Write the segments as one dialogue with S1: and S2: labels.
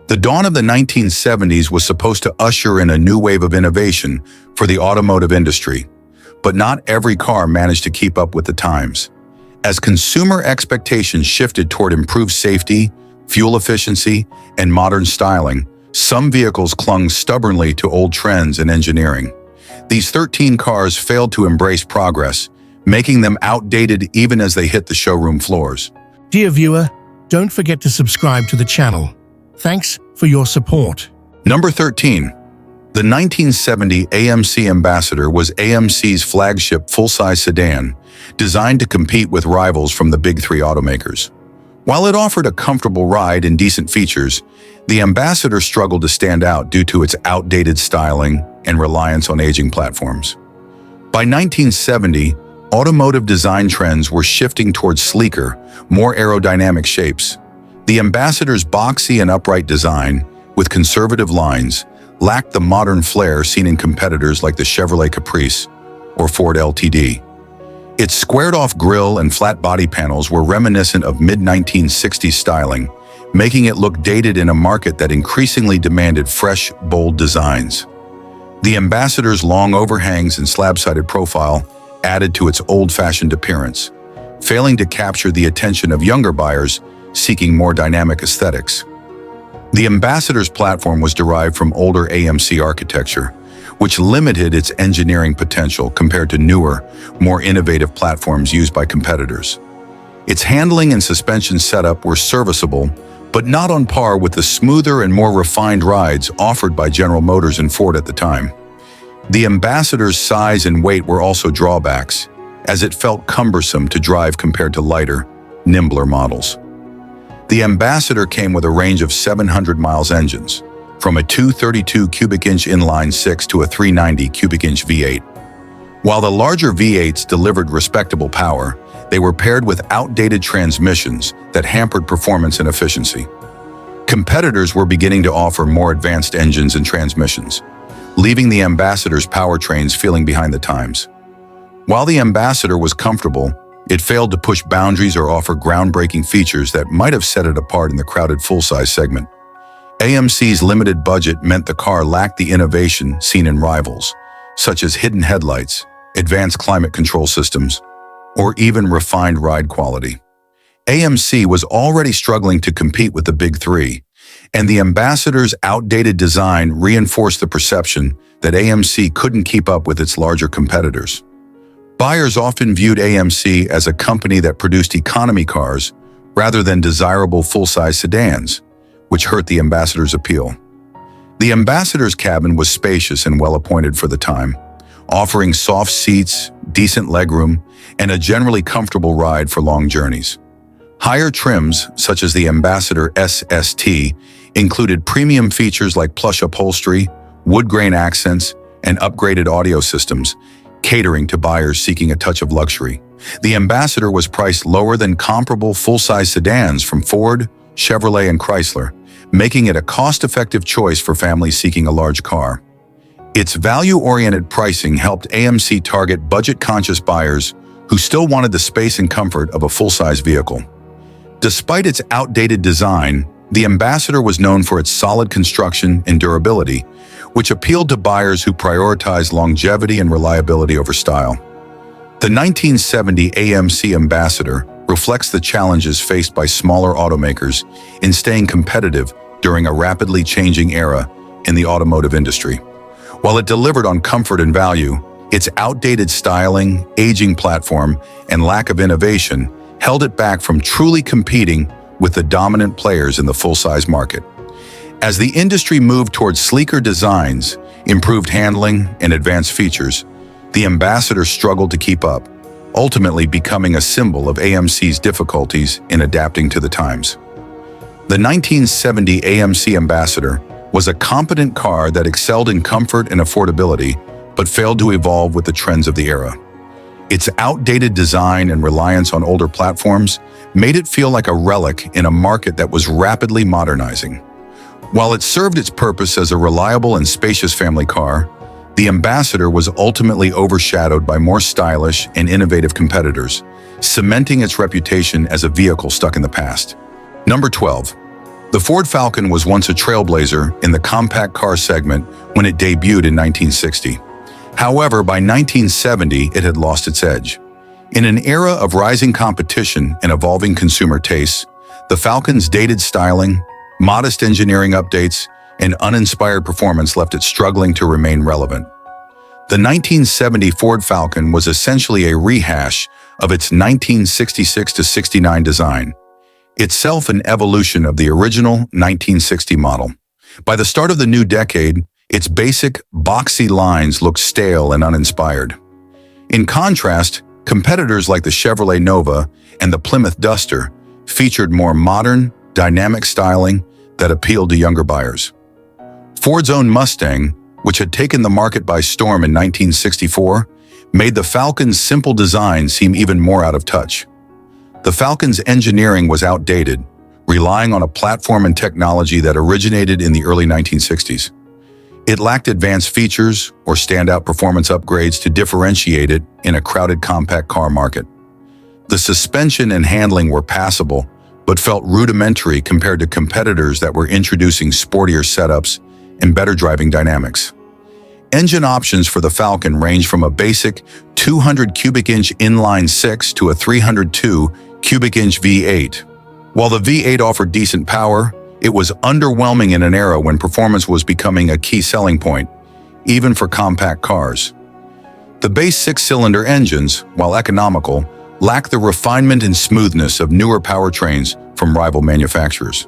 S1: The dawn of the 1970s was supposed to usher in a new wave of innovation for the automotive industry, but not every car managed to keep up with the times. As consumer expectations shifted toward improved safety, fuel efficiency, and modern styling, some vehicles clung stubbornly to old trends and engineering. These 13 cars failed to embrace progress, making them outdated even as they hit the showroom floors.
S2: Dear viewer, don't forget to subscribe to the channel. Thanks for your support.
S1: Number 13. The 1970 AMC Ambassador was AMC's flagship full-size sedan, designed to compete with rivals from the big three automakers. While it offered a comfortable ride and decent features, the Ambassador struggled to stand out due to its outdated styling and reliance on aging platforms. By 1970, automotive design trends were shifting towards sleeker, more aerodynamic shapes. The Ambassador's boxy and upright design, with conservative lines, lacked the modern flair seen in competitors like the Chevrolet Caprice or Ford LTD. Its squared-off grille and flat body panels were reminiscent of mid-1960s styling, making it look dated in a market that increasingly demanded fresh, bold designs. The Ambassador's long overhangs and slab-sided profile added to its old-fashioned appearance, failing to capture the attention of younger buyers seeking more dynamic aesthetics. The Ambassador's platform was derived from older AMC architecture, which limited its engineering potential compared to newer, more innovative platforms used by competitors. Its handling and suspension setup were serviceable, but not on par with the smoother and more refined rides offered by General Motors and Ford at the time. The Ambassador's size and weight were also drawbacks, as it felt cumbersome to drive compared to lighter, nimbler models. The Ambassador came with a range of 700 miles engines, from a 232 cubic inch inline-six to a 390 cubic inch V8. While the larger V8s delivered respectable power, they were paired with outdated transmissions that hampered performance and efficiency. Competitors were beginning to offer more advanced engines and transmissions, leaving the Ambassador's powertrains feeling behind the times. While the Ambassador was comfortable, it failed to push boundaries or offer groundbreaking features that might have set it apart in the crowded full-size segment. AMC's limited budget meant the car lacked the innovation seen in rivals, such as hidden headlights, advanced climate control systems, or even refined ride quality. AMC was already struggling to compete with the big three, and the Ambassador's outdated design reinforced the perception that AMC couldn't keep up with its larger competitors. Buyers often viewed AMC as a company that produced economy cars rather than desirable full-size sedans, which hurt the Ambassador's appeal. The Ambassador's cabin was spacious and well-appointed for the time, offering soft seats, decent legroom, and a generally comfortable ride for long journeys. Higher trims, such as the Ambassador SST, included premium features like plush upholstery, wood grain accents, and upgraded audio systems, catering to buyers seeking a touch of luxury. The Ambassador was priced lower than comparable full-size sedans from Ford, Chevrolet, and Chrysler, making it a cost-effective choice for families seeking a large car. Its value-oriented pricing helped AMC target budget-conscious buyers who still wanted the space and comfort of a full-size vehicle. Despite its outdated design, the Ambassador was known for its solid construction and durability, which appealed to buyers who prioritized longevity and reliability over style. The 1970 AMC Ambassador reflects the challenges faced by smaller automakers in staying competitive during a rapidly changing era in the automotive industry. While it delivered on comfort and value, its outdated styling, aging platform, and lack of innovation held it back from truly competing with the dominant players in the full-size market. As the industry moved towards sleeker designs, improved handling, and advanced features, the Ambassador struggled to keep up, ultimately becoming a symbol of AMC's difficulties in adapting to the times. The 1970 AMC Ambassador was a competent car that excelled in comfort and affordability, but failed to evolve with the trends of the era. Its outdated design and reliance on older platforms made it feel like a relic in a market that was rapidly modernizing. While it served its purpose as a reliable and spacious family car, the Ambassador was ultimately overshadowed by more stylish and innovative competitors, cementing its reputation as a vehicle stuck in the past. Number 12. The Ford Falcon was once a trailblazer in the compact car segment when it debuted in 1960. However, by 1970, it had lost its edge. In an era of rising competition and evolving consumer tastes, the Falcon's dated styling, modest engineering updates, and uninspired performance left it struggling to remain relevant. The 1970 Ford Falcon was essentially a rehash of its 1966-69 design, itself an evolution of the original 1960 model. By the start of the new decade, its basic, boxy lines looked stale and uninspired. In contrast, competitors like the Chevrolet Nova and the Plymouth Duster featured more modern, dynamic styling that appealed to younger buyers. Ford's own Mustang, which had taken the market by storm in 1964, made the Falcon's simple design seem even more out of touch. The Falcon's engineering was outdated, relying on a platform and technology that originated in the early 1960s. It lacked advanced features or standout performance upgrades to differentiate it in a crowded compact car market. The suspension and handling were passable, but felt rudimentary compared to competitors that were introducing sportier setups and better driving dynamics. Engine options for the Falcon range from a basic 200 cubic inch inline-six to a 302 cubic inch V8. While the V8 offered decent power, it was underwhelming in an era when performance was becoming a key selling point, even for compact cars. The base six-cylinder engines, while economical, lacked the refinement and smoothness of newer powertrains from rival manufacturers.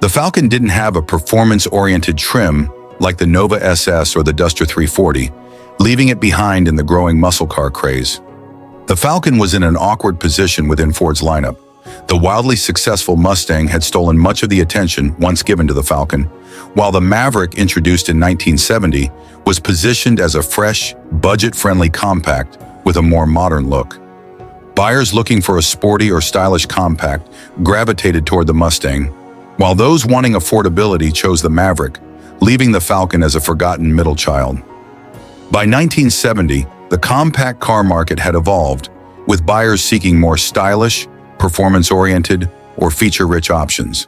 S1: The Falcon didn't have a performance-oriented trim like the Nova SS or the Duster 340, leaving it behind in the growing muscle car craze. The Falcon was in an awkward position within Ford's lineup. The wildly successful Mustang had stolen much of the attention once given to the Falcon, while the Maverick, introduced in 1970, was positioned as a fresh, budget-friendly compact with a more modern look. Buyers looking for a sporty or stylish compact gravitated toward the Mustang, while those wanting affordability chose the Maverick, leaving the Falcon as a forgotten middle child. By 1970, the compact car market had evolved, with buyers seeking more stylish, performance-oriented, or feature-rich options.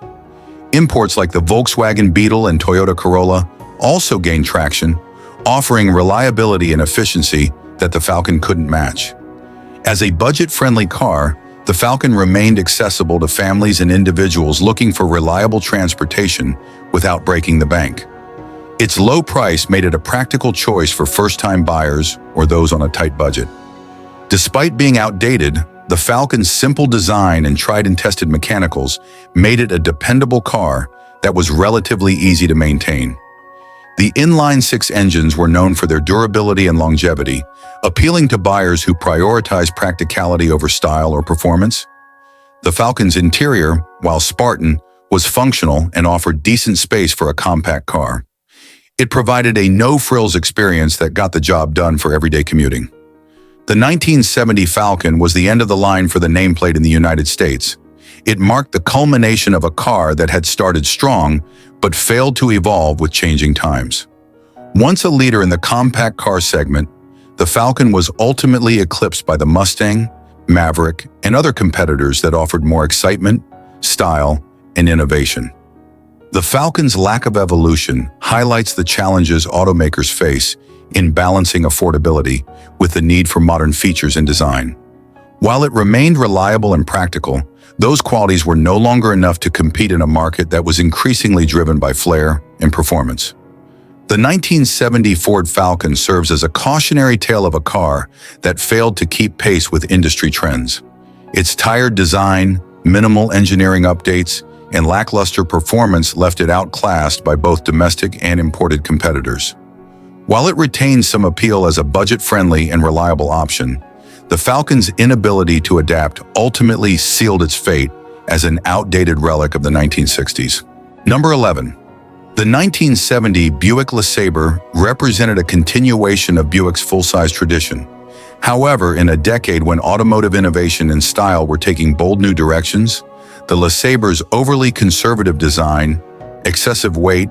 S1: Imports like the Volkswagen Beetle and Toyota Corolla also gained traction, offering reliability and efficiency that the Falcon couldn't match. As a budget-friendly car, the Falcon remained accessible to families and individuals looking for reliable transportation without breaking the bank. Its low price made it a practical choice for first-time buyers or those on a tight budget. Despite being outdated, the Falcon's simple design and tried-and-tested mechanicals made it a dependable car that was relatively easy to maintain. The inline-six engines were known for their durability and longevity, appealing to buyers who prioritize practicality over style or performance. The Falcon's interior, while Spartan, was functional and offered decent space for a compact car. It provided a no-frills experience that got the job done for everyday commuting. The 1970 Falcon was the end of the line for the nameplate in the United States. It marked the culmination of a car that had started strong but failed to evolve with changing times. Once a leader in the compact car segment, the Falcon was ultimately eclipsed by the Mustang, Maverick, and other competitors that offered more excitement, style, and innovation. The Falcon's lack of evolution highlights the challenges automakers face in balancing affordability with the need for modern features and design. While it remained reliable and practical, those qualities were no longer enough to compete in a market that was increasingly driven by flair and performance. The 1970 Ford Falcon serves as a cautionary tale of a car that failed to keep pace with industry trends. Its tired design, minimal engineering updates, and lackluster performance left it outclassed by both domestic and imported competitors. While it retained some appeal as a budget-friendly and reliable option, the Falcon's inability to adapt ultimately sealed its fate as an outdated relic of the 1960s. Number 11. The 1970 Buick LeSabre represented a continuation of Buick's full-size tradition. However, in a decade when automotive innovation and style were taking bold new directions, the LeSabre's overly conservative design, excessive weight,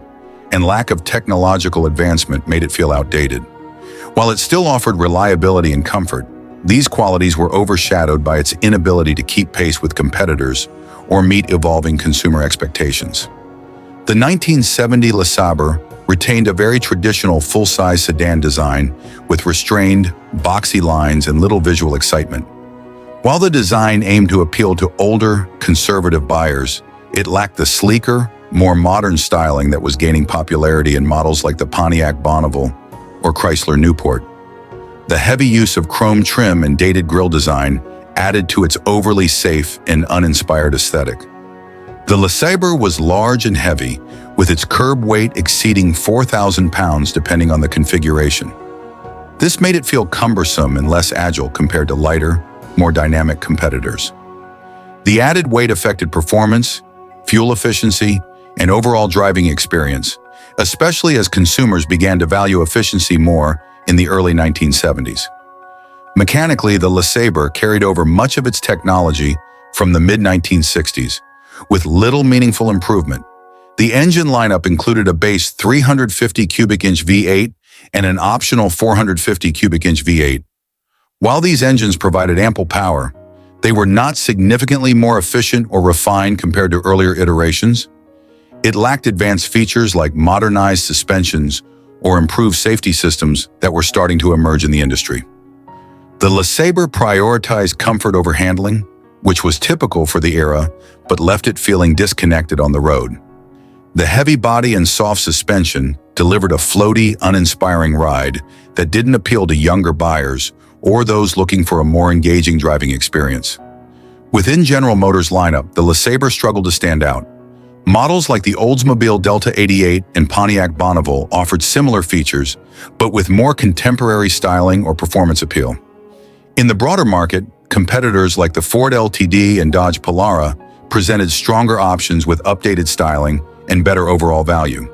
S1: and lack of technological advancement made it feel outdated. While it still offered reliability and comfort, these qualities were overshadowed by its inability to keep pace with competitors or meet evolving consumer expectations. The 1970 LeSabre retained a very traditional full-size sedan design with restrained, boxy lines and little visual excitement. While the design aimed to appeal to older, conservative buyers, it lacked the sleeker, more modern styling that was gaining popularity in models like the Pontiac Bonneville or Chrysler Newport. The heavy use of chrome trim and dated grille design added to its overly safe and uninspired aesthetic. The LeSabre was large and heavy, with its curb weight exceeding 4,000 pounds depending on the configuration. This made it feel cumbersome and less agile compared to lighter, more dynamic competitors. The added weight affected performance, fuel efficiency, and overall driving experience, especially as consumers began to value efficiency more in the early 1970s. Mechanically, the LeSabre carried over much of its technology from the mid-1960s, with little meaningful improvement. The engine lineup included a base 350 cubic inch V8 and an optional 450 cubic inch V8. While these engines provided ample power, they were not significantly more efficient or refined compared to earlier iterations. It lacked advanced features like modernized suspensions or improved safety systems that were starting to emerge in the industry. The LeSabre prioritized comfort over handling, which was typical for the era, but left it feeling disconnected on the road. The heavy body and soft suspension delivered a floaty, uninspiring ride that didn't appeal to younger buyers or those looking for a more engaging driving experience. Within General Motors' lineup, the LeSabre struggled to stand out. Models like the Oldsmobile Delta 88 and Pontiac Bonneville offered similar features, but with more contemporary styling or performance appeal. In the broader market, competitors like the Ford LTD and Dodge Polara presented stronger options with updated styling and better overall value.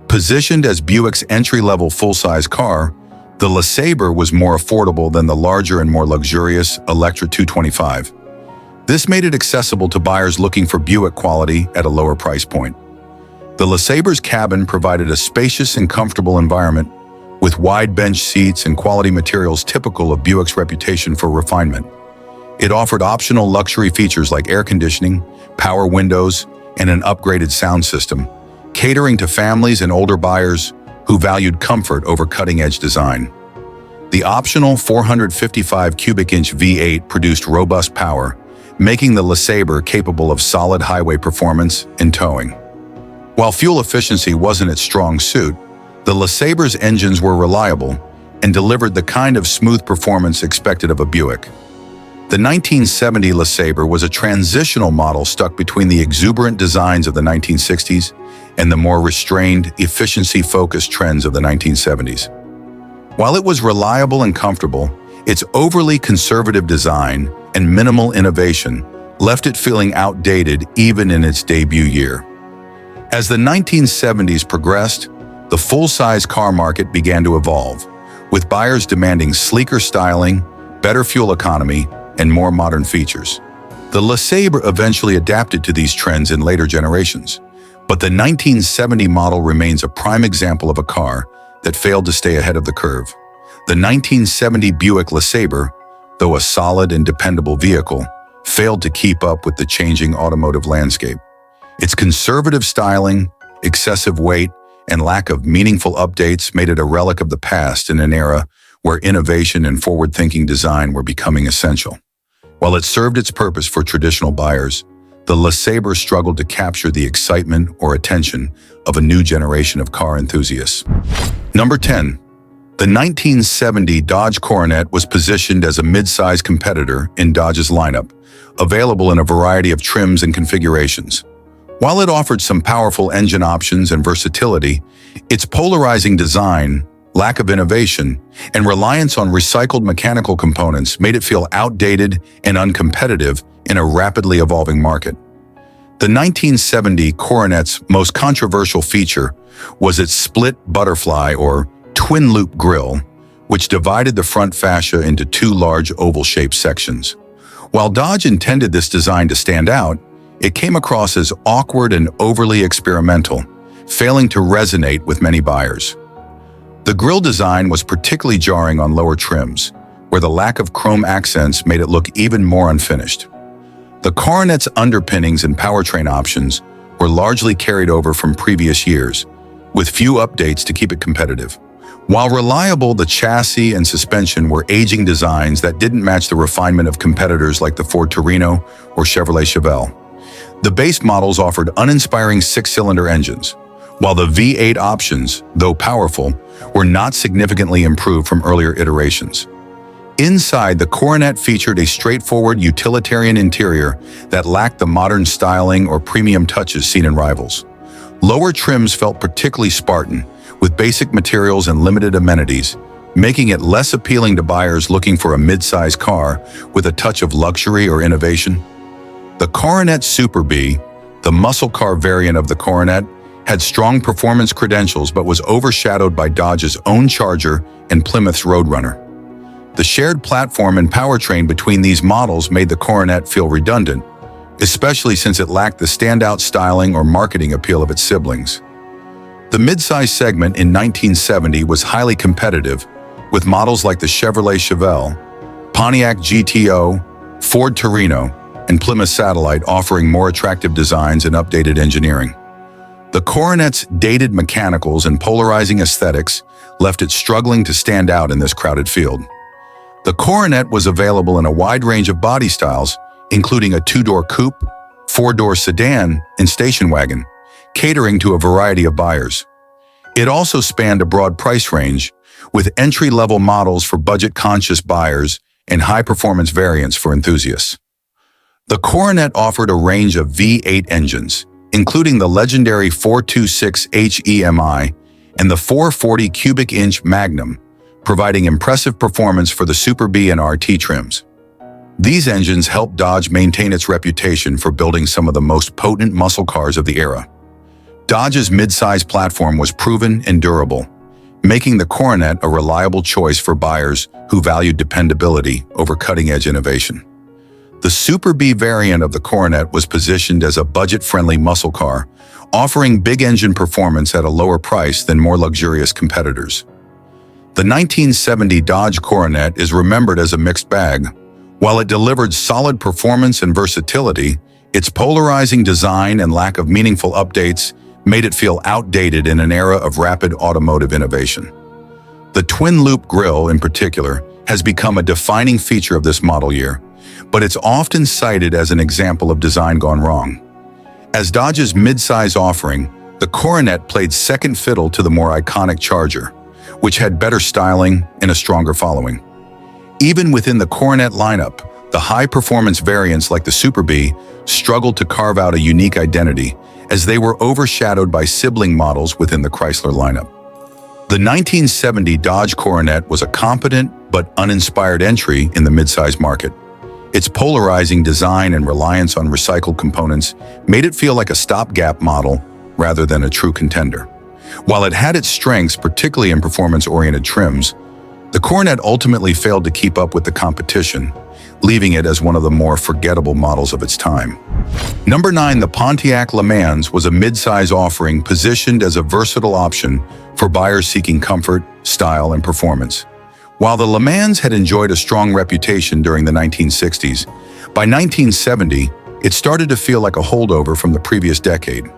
S1: Positioned as Buick's entry-level full-size car, the LeSabre was more affordable than the larger and more luxurious Electra 225. This made it accessible to buyers looking for Buick quality at a lower price point. The LeSabre's cabin provided a spacious and comfortable environment with wide bench seats and quality materials typical of Buick's reputation for refinement. It offered optional luxury features like air conditioning, power windows, and an upgraded sound system, catering to families and older buyers who valued comfort over cutting-edge design. The optional 455 cubic inch V8 produced robust power, making the LeSabre capable of solid highway performance and towing. While fuel efficiency wasn't its strong suit, the LeSabre's engines were reliable and delivered the kind of smooth performance expected of a Buick. The 1970 LeSabre was a transitional model stuck between the exuberant designs of the 1960s and the more restrained, efficiency-focused trends of the 1970s. While it was reliable and comfortable, its overly conservative design and minimal innovation left it feeling outdated even in its debut year. As the 1970s progressed, the full-size car market began to evolve, with buyers demanding sleeker styling, better fuel economy, and more modern features. The LeSabre eventually adapted to these trends in later generations, but the 1970 model remains a prime example of a car that failed to stay ahead of the curve. The 1970 Buick LeSabre, though a solid and dependable vehicle, failed to keep up with the changing automotive landscape. Its conservative styling, excessive weight, and lack of meaningful updates made it a relic of the past in an era where innovation and forward-thinking design were becoming essential. While it served its purpose for traditional buyers, the LeSabre struggled to capture the excitement or attention of a new generation of car enthusiasts. Number 10. The 1970 Dodge Coronet was positioned as a mid-size competitor in Dodge's lineup, available in a variety of trims and configurations. While it offered some powerful engine options and versatility, its polarizing design, lack of innovation, and reliance on recycled mechanical components made it feel outdated and uncompetitive in a rapidly evolving market. The 1970 Coronet's most controversial feature was its split butterfly or twin-loop grille, which divided the front fascia into two large oval-shaped sections. While Dodge intended this design to stand out, it came across as awkward and overly experimental, failing to resonate with many buyers. The grille design was particularly jarring on lower trims, where the lack of chrome accents made it look even more unfinished. The Coronet's underpinnings and powertrain options were largely carried over from previous years, with few updates to keep it competitive. While reliable, the chassis and suspension were aging designs that didn't match the refinement of competitors like the Ford Torino or Chevrolet Chevelle. The base models offered uninspiring six-cylinder engines, while the V8 options, though powerful, were not significantly improved from earlier iterations. Inside, the Coronet featured a straightforward utilitarian interior that lacked the modern styling or premium touches seen in rivals. Lower trims felt particularly Spartan, with basic materials and limited amenities, making it less appealing to buyers looking for a mid-size car with a touch of luxury or innovation. The Coronet Super B, the muscle car variant of the Coronet, had strong performance credentials but was overshadowed by Dodge's own Charger and Plymouth's Roadrunner. The shared platform and powertrain between these models made the Coronet feel redundant, especially since it lacked the standout styling or marketing appeal of its siblings. The midsize segment in 1970 was highly competitive, with models like the Chevrolet Chevelle, Pontiac GTO, Ford Torino, and Plymouth Satellite offering more attractive designs and updated engineering. The Coronet's dated mechanicals and polarizing aesthetics left it struggling to stand out in this crowded field. The Coronet was available in a wide range of body styles, including a two-door coupe, four-door sedan, and station wagon, catering to a variety of buyers. It also spanned a broad price range, with entry-level models for budget-conscious buyers and high-performance variants for enthusiasts. The Coronet offered a range of V8 engines, including the legendary 426 HEMI and the 440 cubic inch Magnum, providing impressive performance for the Super B and RT trims. These engines helped Dodge maintain its reputation for building some of the most potent muscle cars of the era. Dodge's midsize platform was proven and durable, making the Coronet a reliable choice for buyers who valued dependability over cutting-edge innovation. The Super B variant of the Coronet was positioned as a budget-friendly muscle car, offering big engine performance at a lower price than more luxurious competitors. The 1970 Dodge Coronet is remembered as a mixed bag. While it delivered solid performance and versatility, its polarizing design and lack of meaningful updates made it feel outdated in an era of rapid automotive innovation. The twin-loop grille, in particular, has become a defining feature of this model year, but it's often cited as an example of design gone wrong. As Dodge's midsize offering, the Coronet played second fiddle to the more iconic Charger, which had better styling and a stronger following. Even within the Coronet lineup, the high-performance variants like the Super B struggled to carve out a unique identity, as they were overshadowed by sibling models within the Chrysler lineup. The 1970 Dodge Coronet was a competent but uninspired entry in the midsize market. Its polarizing design and reliance on recycled components made it feel like a stopgap model rather than a true contender. While it had its strengths, particularly in performance-oriented trims, the Coronet ultimately failed to keep up with the competition, leaving it as one of the more forgettable models of its time. Number 9, the Pontiac LeMans was a midsize offering positioned as a versatile option for buyers seeking comfort, style, and performance. While the LeMans had enjoyed a strong reputation during the 1960s, by 1970, it started to feel like a holdover from the previous decade.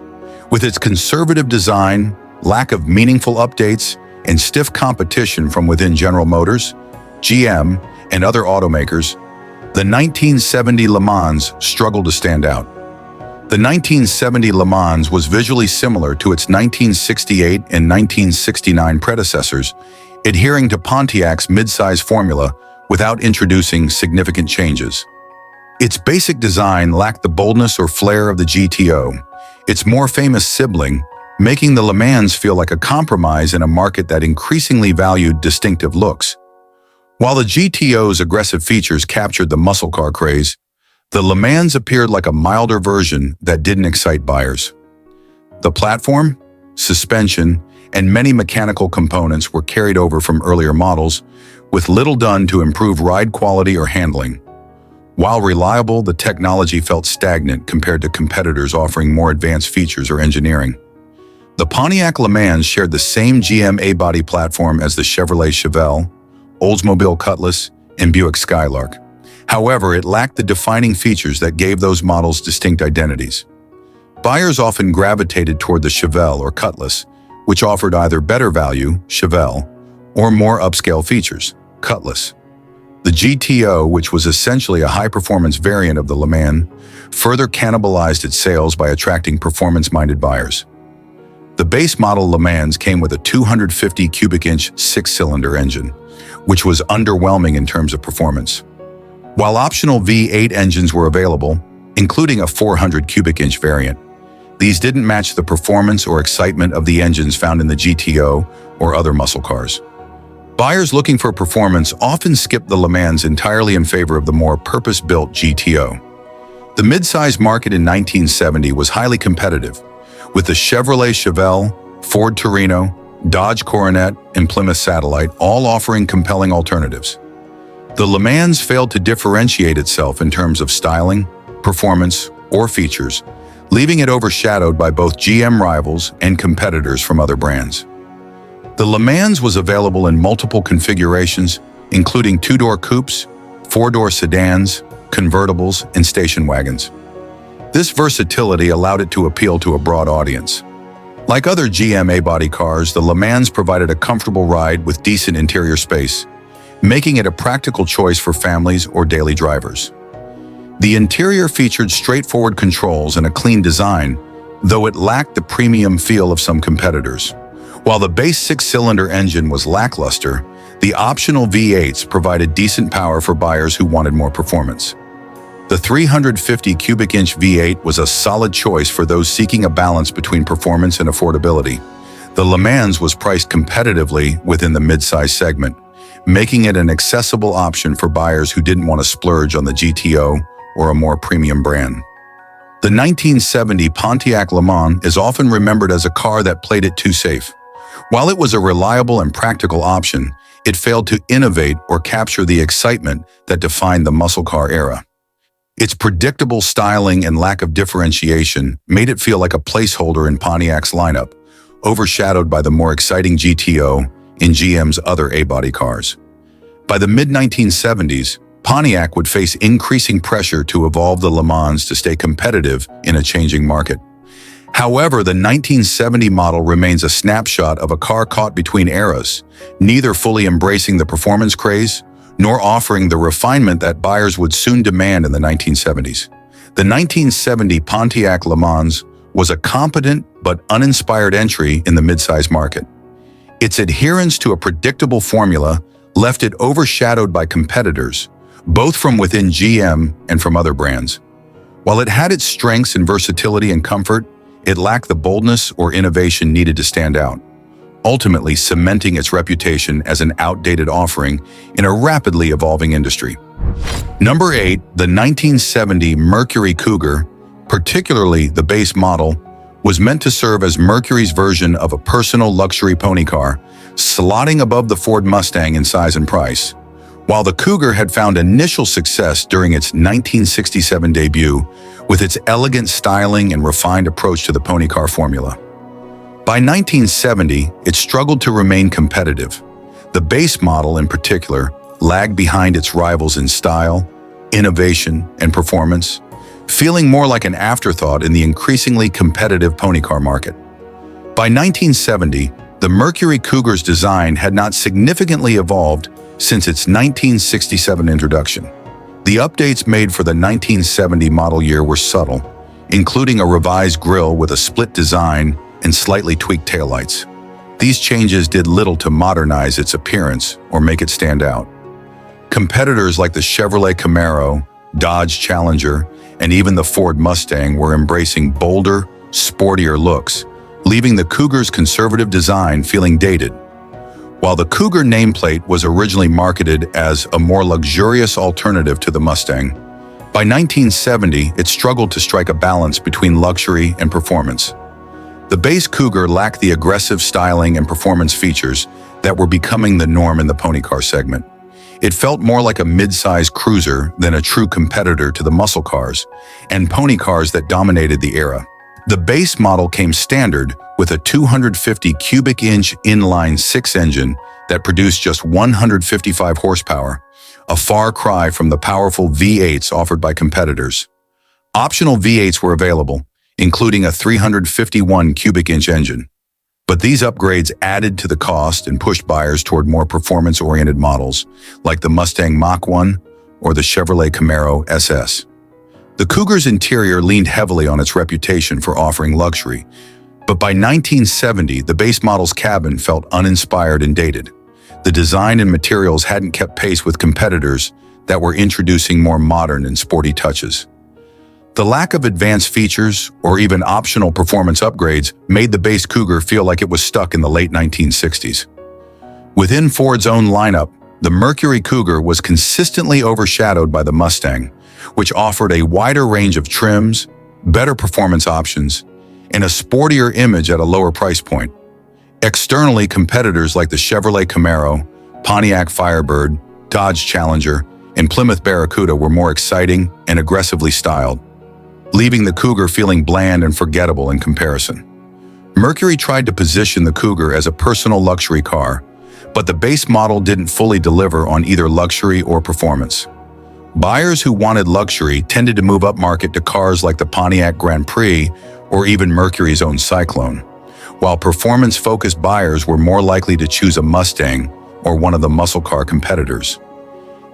S1: With its conservative design, lack of meaningful updates, and stiff competition from within General Motors, GM, and other automakers, the 1970 LeMans struggled to stand out. The 1970 LeMans was visually similar to its 1968 and 1969 predecessors, adhering to Pontiac's midsize formula without introducing significant changes. Its basic design lacked the boldness or flair of the GTO, its more famous sibling, making the LeMans feel like a compromise in a market that increasingly valued distinctive looks. While the GTO's aggressive features captured the muscle car craze, the LeMans appeared like a milder version that didn't excite buyers. The platform, suspension, and many mechanical components were carried over from earlier models, with little done to improve ride quality or handling. While reliable, the technology felt stagnant compared to competitors offering more advanced features or engineering. The Pontiac LeMans shared the same GM A-body platform as the Chevrolet Chevelle, Oldsmobile Cutlass, and Buick Skylark. However, it lacked the defining features that gave those models distinct identities. Buyers often gravitated toward the Chevelle or Cutlass, which offered either better value, Chevelle, or more upscale features, Cutlass. The GTO, which was essentially a high-performance variant of the LeMans, further cannibalized its sales by attracting performance-minded buyers. The base model LeMans came with a 250 cubic inch six-cylinder engine, which was underwhelming in terms of performance. While optional V8 engines were available, including a 400 cubic inch variant, these didn't match the performance or excitement of the engines found in the GTO or other muscle cars. Buyers looking for performance often skipped the LeMans entirely in favor of the more purpose-built GTO. The mid-size market in 1970 was highly competitive, with the Chevrolet Chevelle, Ford Torino, Dodge Coronet, and Plymouth Satellite all offering compelling alternatives. The LeMans failed to differentiate itself in terms of styling, performance, or features, leaving it overshadowed by both GM rivals and competitors from other brands. The LeMans was available in multiple configurations, including two-door coupes, four-door sedans, convertibles, and station wagons. This versatility allowed it to appeal to a broad audience. Like other GM A-body cars, the LeMans provided a comfortable ride with decent interior space, making it a practical choice for families or daily drivers. The interior featured straightforward controls and a clean design, though it lacked the premium feel of some competitors. While the base six-cylinder engine was lackluster, the optional V8s provided decent power for buyers who wanted more performance. The 350 cubic inch V8 was a solid choice for those seeking a balance between performance and affordability. The LeMans was priced competitively within the mid-size segment, making it an accessible option for buyers who didn't want to splurge on the GTO or a more premium brand. The 1970 Pontiac LeMans is often remembered as a car that played it too safe. While it was a reliable and practical option, it failed to innovate or capture the excitement that defined the muscle car era. Its predictable styling and lack of differentiation made it feel like a placeholder in Pontiac's lineup, overshadowed by the more exciting GTO in GM's other A-body cars. By the mid-1970s, Pontiac would face increasing pressure to evolve the LeMans to stay competitive in a changing market. However, the 1970 model remains a snapshot of a car caught between eras, neither fully embracing the performance craze nor offering the refinement that buyers would soon demand in the 1970s. The 1970 Pontiac LeMans was a competent but uninspired entry in the midsize market. Its adherence to a predictable formula left it overshadowed by competitors, both from within GM and from other brands. While it had its strengths in versatility and comfort, it lacked the boldness or innovation needed to stand out, ultimately cementing its reputation as an outdated offering in a rapidly evolving industry. Number 8, the 1970 Mercury Cougar, particularly the base model, was meant to serve as Mercury's version of a personal luxury pony car, slotting above the Ford Mustang in size and price. While the Cougar had found initial success during its 1967 debut with its elegant styling and refined approach to the pony car formula. By 1970, it struggled to remain competitive. The base model, in particular, lagged behind its rivals in style, innovation, and performance, feeling more like an afterthought in the increasingly competitive pony car market. By 1970, the Mercury Cougar's design had not significantly evolved since its 1967 introduction. The updates made for the 1970 model year were subtle, including a revised grille with a split design and slightly tweaked taillights. These changes did little to modernize its appearance or make it stand out. Competitors like the Chevrolet Camaro, Dodge Challenger, and even the Ford Mustang were embracing bolder, sportier looks, leaving the Cougar's conservative design feeling dated. While the Cougar nameplate was originally marketed as a more luxurious alternative to the Mustang, by 1970 it struggled to strike a balance between luxury and performance. The base Cougar lacked the aggressive styling and performance features that were becoming the norm in the pony car segment. It felt more like a mid-size cruiser than a true competitor to the muscle cars and pony cars that dominated the era. The base model came standard with a 250 cubic inch inline-six engine that produced just 155 horsepower, a far cry from the powerful V8s offered by competitors. Optional V8s were available, including a 351 cubic inch engine. But these upgrades added to the cost and pushed buyers toward more performance-oriented models, like the Mustang Mach-1 or the Chevrolet Camaro SS. The Cougar's interior leaned heavily on its reputation for offering luxury, but by 1970, the base model's cabin felt uninspired and dated. The design and materials hadn't kept pace with competitors that were introducing more modern and sporty touches. The lack of advanced features or even optional performance upgrades made the base Cougar feel like it was stuck in the late 1960s. Within Ford's own lineup, the Mercury Cougar was consistently overshadowed by the Mustang, which offered a wider range of trims, better performance options, and a sportier image at a lower price point. Externally, competitors like the Chevrolet Camaro, Pontiac Firebird, Dodge Challenger, and Plymouth Barracuda were more exciting and aggressively styled, leaving the Cougar feeling bland and forgettable in comparison. Mercury tried to position the Cougar as a personal luxury car, but the base model didn't fully deliver on either luxury or performance. Buyers who wanted luxury tended to move upmarket to cars like the Pontiac Grand Prix or even Mercury's own Cyclone, while performance-focused buyers were more likely to choose a Mustang or one of the muscle car competitors.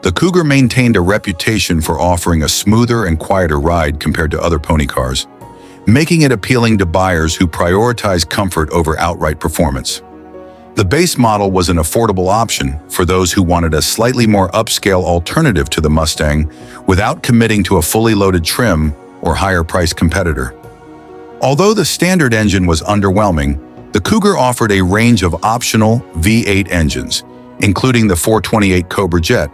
S1: The Cougar maintained a reputation for offering a smoother and quieter ride compared to other pony cars, making it appealing to buyers who prioritize comfort over outright performance. The base model was an affordable option for those who wanted a slightly more upscale alternative to the Mustang without committing to a fully loaded trim or higher-priced competitor. Although the standard engine was underwhelming, the Cougar offered a range of optional V8 engines, including the 428 Cobra Jet,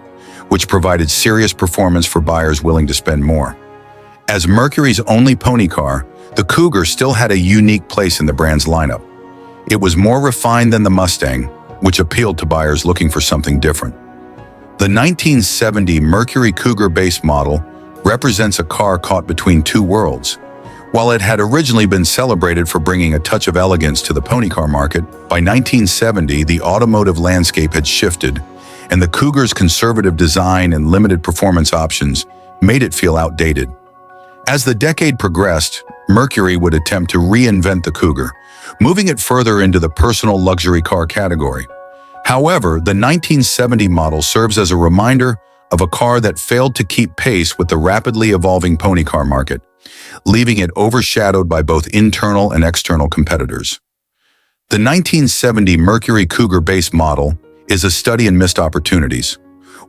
S1: which provided serious performance for buyers willing to spend more. As Mercury's only pony car, the Cougar still had a unique place in the brand's lineup. It was more refined than the Mustang, which appealed to buyers looking for something different. The 1970 Mercury Cougar base model represents a car caught between two worlds. While it had originally been celebrated for bringing a touch of elegance to the pony car market, by 1970 the automotive landscape had shifted, and the Cougar's conservative design and limited performance options made it feel outdated. As the decade progressed, Mercury would attempt to reinvent the Cougar, moving it further into the personal luxury car category. However, the 1970 model serves as a reminder of a car that failed to keep pace with the rapidly evolving pony car market, leaving it overshadowed by both internal and external competitors. The 1970 Mercury Cougar base model is a study in missed opportunities.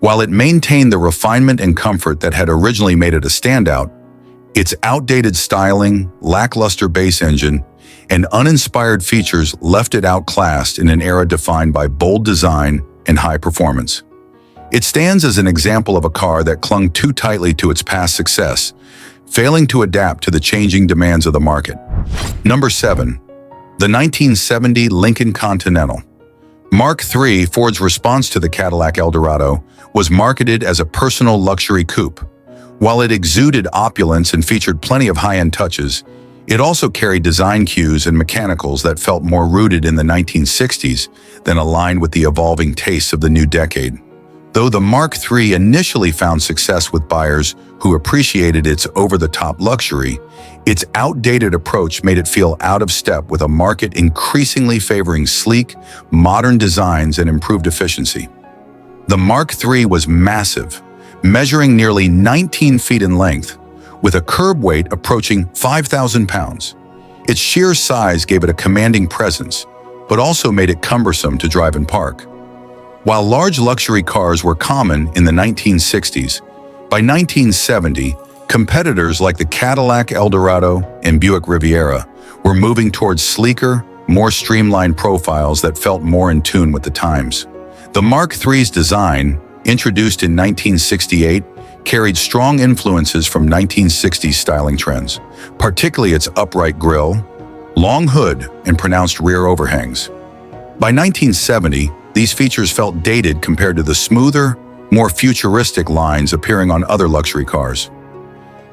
S1: While it maintained the refinement and comfort that had originally made it a standout, its outdated styling, lackluster base engine, and uninspired features left it outclassed in an era defined by bold design and high performance. It stands as an example of a car that clung too tightly to its past success, failing to adapt to the changing demands of the market. Number 7. The 1970 Lincoln Continental. Mark III, Ford's response to the Cadillac Eldorado, was marketed as a personal luxury coupe. While it exuded opulence and featured plenty of high-end touches, it also carried design cues and mechanicals that felt more rooted in the 1960s than aligned with the evolving tastes of the new decade. Though the Mark III initially found success with buyers who appreciated its over-the-top luxury, its outdated approach made it feel out of step with a market increasingly favoring sleek, modern designs and improved efficiency. The Mark III was massive, measuring nearly 19 feet in length, with a curb weight approaching 5,000 pounds. Its sheer size gave it a commanding presence, but also made it cumbersome to drive and park. While large luxury cars were common in the 1960s, by 1970, competitors like the Cadillac Eldorado and Buick Riviera were moving towards sleeker, more streamlined profiles that felt more in tune with the times. The Mark III's design, introduced in 1968, carried strong influences from 1960s styling trends, particularly its upright grille, long hood, and pronounced rear overhangs. By 1970, these features felt dated compared to the smoother, more futuristic lines appearing on other luxury cars.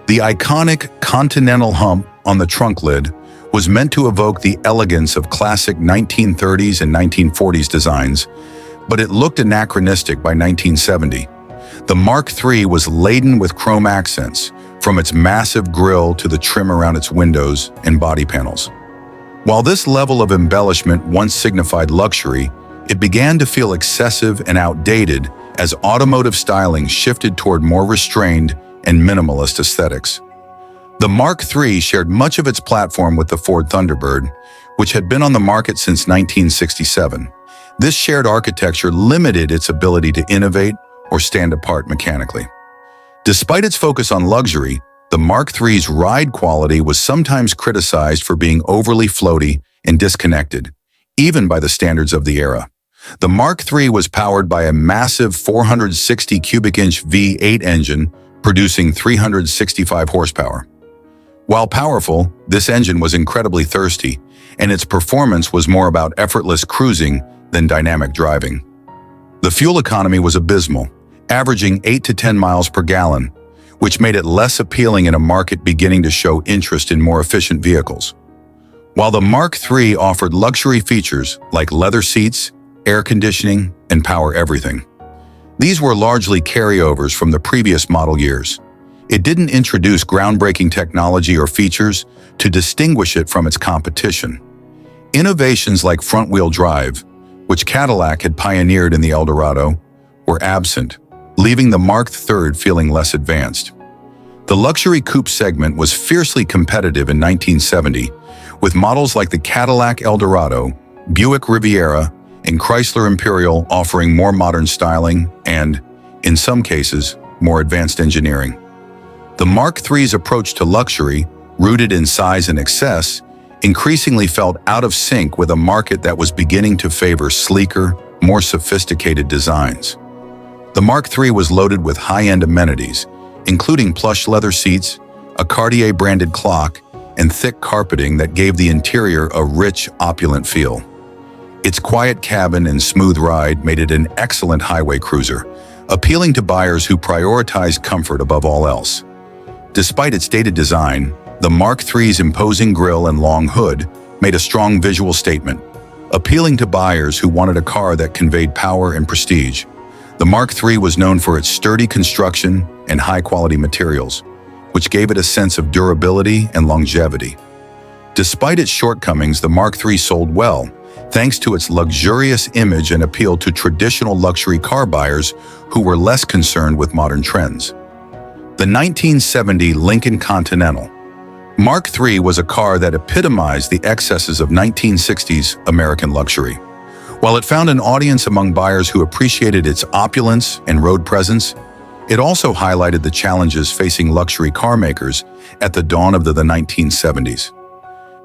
S1: The iconic Continental hump on the trunk lid was meant to evoke the elegance of classic 1930s and 1940s designs, but it looked anachronistic by 1970. The Mark III was laden with chrome accents, from its massive grille to the trim around its windows and body panels. While this level of embellishment once signified luxury, it began to feel excessive and outdated as automotive styling shifted toward more restrained and minimalist aesthetics. The Mark III shared much of its platform with the Ford Thunderbird, which had been on the market since 1967. This shared architecture limited its ability to innovate or stand apart mechanically. Despite its focus on luxury, the Mark III's ride quality was sometimes criticized for being overly floaty and disconnected, even by the standards of the era. The Mark III was powered by a massive 460 cubic inch V8 engine, producing 365 horsepower. While powerful, this engine was incredibly thirsty, and its performance was more about effortless cruising than dynamic driving. The fuel economy was abysmal, averaging 8 to 10 miles per gallon, which made it less appealing in a market beginning to show interest in more efficient vehicles. While the Mark III offered luxury features like leather seats, air conditioning, and power everything, these were largely carryovers from the previous model years. It didn't introduce groundbreaking technology or features to distinguish it from its competition. Innovations like front-wheel drive, which Cadillac had pioneered in the Eldorado, were absent, leaving the Mark III feeling less advanced. The luxury coupe segment was fiercely competitive in 1970, with models like the Cadillac Eldorado, Buick Riviera, and Chrysler Imperial offering more modern styling and, in some cases, more advanced engineering. The Mark III's approach to luxury, rooted in size and excess, increasingly felt out of sync with a market that was beginning to favor sleeker, more sophisticated designs. The Mark III was loaded with high-end amenities, including plush leather seats, a Cartier-branded clock, and thick carpeting that gave the interior a rich, opulent feel. Its quiet cabin and smooth ride made it an excellent highway cruiser, appealing to buyers who prioritize comfort above all else. Despite its dated design, the Mark III's imposing grille and long hood made a strong visual statement, appealing to buyers who wanted a car that conveyed power and prestige. The Mark III was known for its sturdy construction and high-quality materials, which gave it a sense of durability and longevity. Despite its shortcomings, the Mark III sold well, thanks to its luxurious image and appeal to traditional luxury car buyers who were less concerned with modern trends. The 1970 Lincoln Continental. Mark III was a car that epitomized the excesses of 1960s American luxury. While it found an audience among buyers who appreciated its opulence and road presence, it also highlighted the challenges facing luxury car makers at the dawn of the 1970s.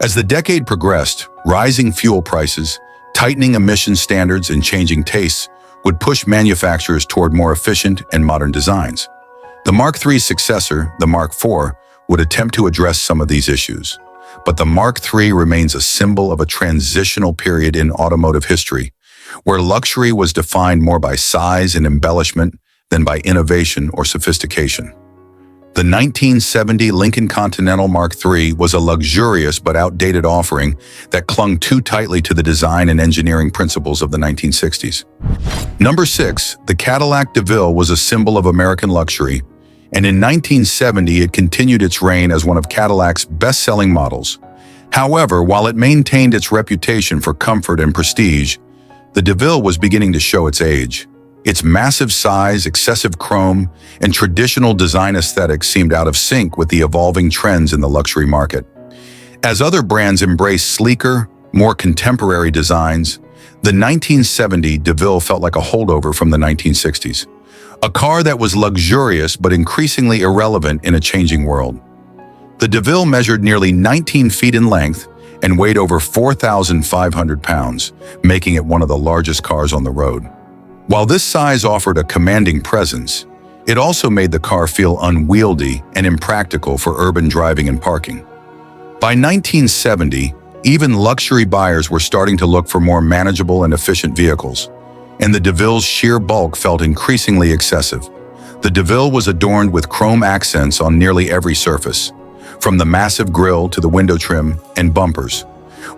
S1: As the decade progressed, rising fuel prices, tightening emission standards, and changing tastes would push manufacturers toward more efficient and modern designs. The Mark III's successor, the Mark IV, would attempt to address some of these issues. But the Mark III remains a symbol of a transitional period in automotive history, where luxury was defined more by size and embellishment than by innovation or sophistication. The 1970 Lincoln Continental Mark III was a luxurious but outdated offering that clung too tightly to the design and engineering principles of the 1960s. Number 6, the Cadillac DeVille was a symbol of American luxury, and in 1970 it continued its reign as one of Cadillac's best-selling models. However, while it maintained its reputation for comfort and prestige, the DeVille was beginning to show its age. Its massive size, excessive chrome, and traditional design aesthetics seemed out of sync with the evolving trends in the luxury market. As other brands embraced sleeker, more contemporary designs, the 1970 DeVille felt like a holdover from the 1960s. A car that was luxurious but increasingly irrelevant in a changing world. The DeVille measured nearly 19 feet in length and weighed over 4,500 pounds, making it one of the largest cars on the road. While this size offered a commanding presence, it also made the car feel unwieldy and impractical for urban driving and parking. By 1970, even luxury buyers were starting to look for more manageable and efficient vehicles, and the DeVille's sheer bulk felt increasingly excessive. The DeVille was adorned with chrome accents on nearly every surface, from the massive grille to the window trim and bumpers.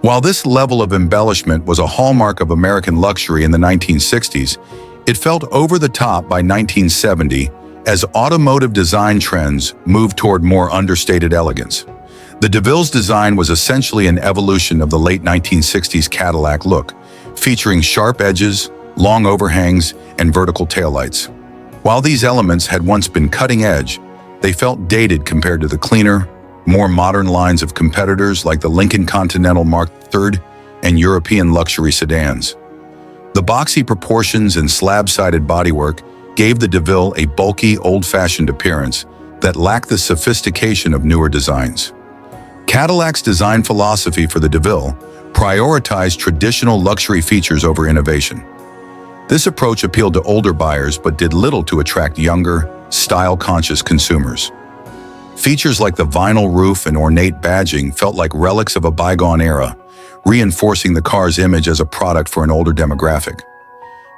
S1: While this level of embellishment was a hallmark of American luxury in the 1960s, It felt over the top by 1970 as automotive design trends moved toward more understated elegance. The DeVille's design was essentially an evolution of the late 1960s Cadillac look, featuring sharp edges, long overhangs, and vertical taillights. While these elements had once been cutting-edge, they felt dated compared to the cleaner, more modern lines of competitors like the Lincoln Continental Mark III and European luxury sedans. The boxy proportions and slab-sided bodywork gave the DeVille a bulky, old-fashioned appearance that lacked the sophistication of newer designs. Cadillac's design philosophy for the DeVille prioritized traditional luxury features over innovation. This approach appealed to older buyers but did little to attract younger, style-conscious consumers. Features like the vinyl roof and ornate badging felt like relics of a bygone era, reinforcing the car's image as a product for an older demographic.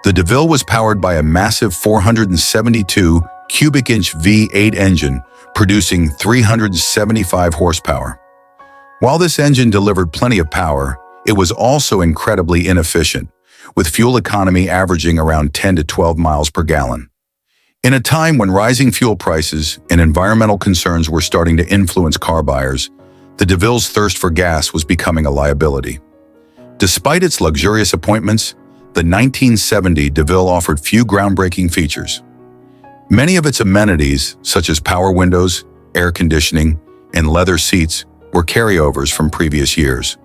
S1: The DeVille was powered by a massive 472 cubic inch V8 engine, producing 375 horsepower. While this engine delivered plenty of power, it was also incredibly inefficient, with fuel economy averaging around 10 to 12 miles per gallon. In a time when rising fuel prices and environmental concerns were starting to influence car buyers, the DeVille's thirst for gas was becoming a liability. Despite its luxurious appointments, the 1970 DeVille offered few groundbreaking features. Many of its amenities, such as power windows, air conditioning, and leather seats, were carryovers from previous years.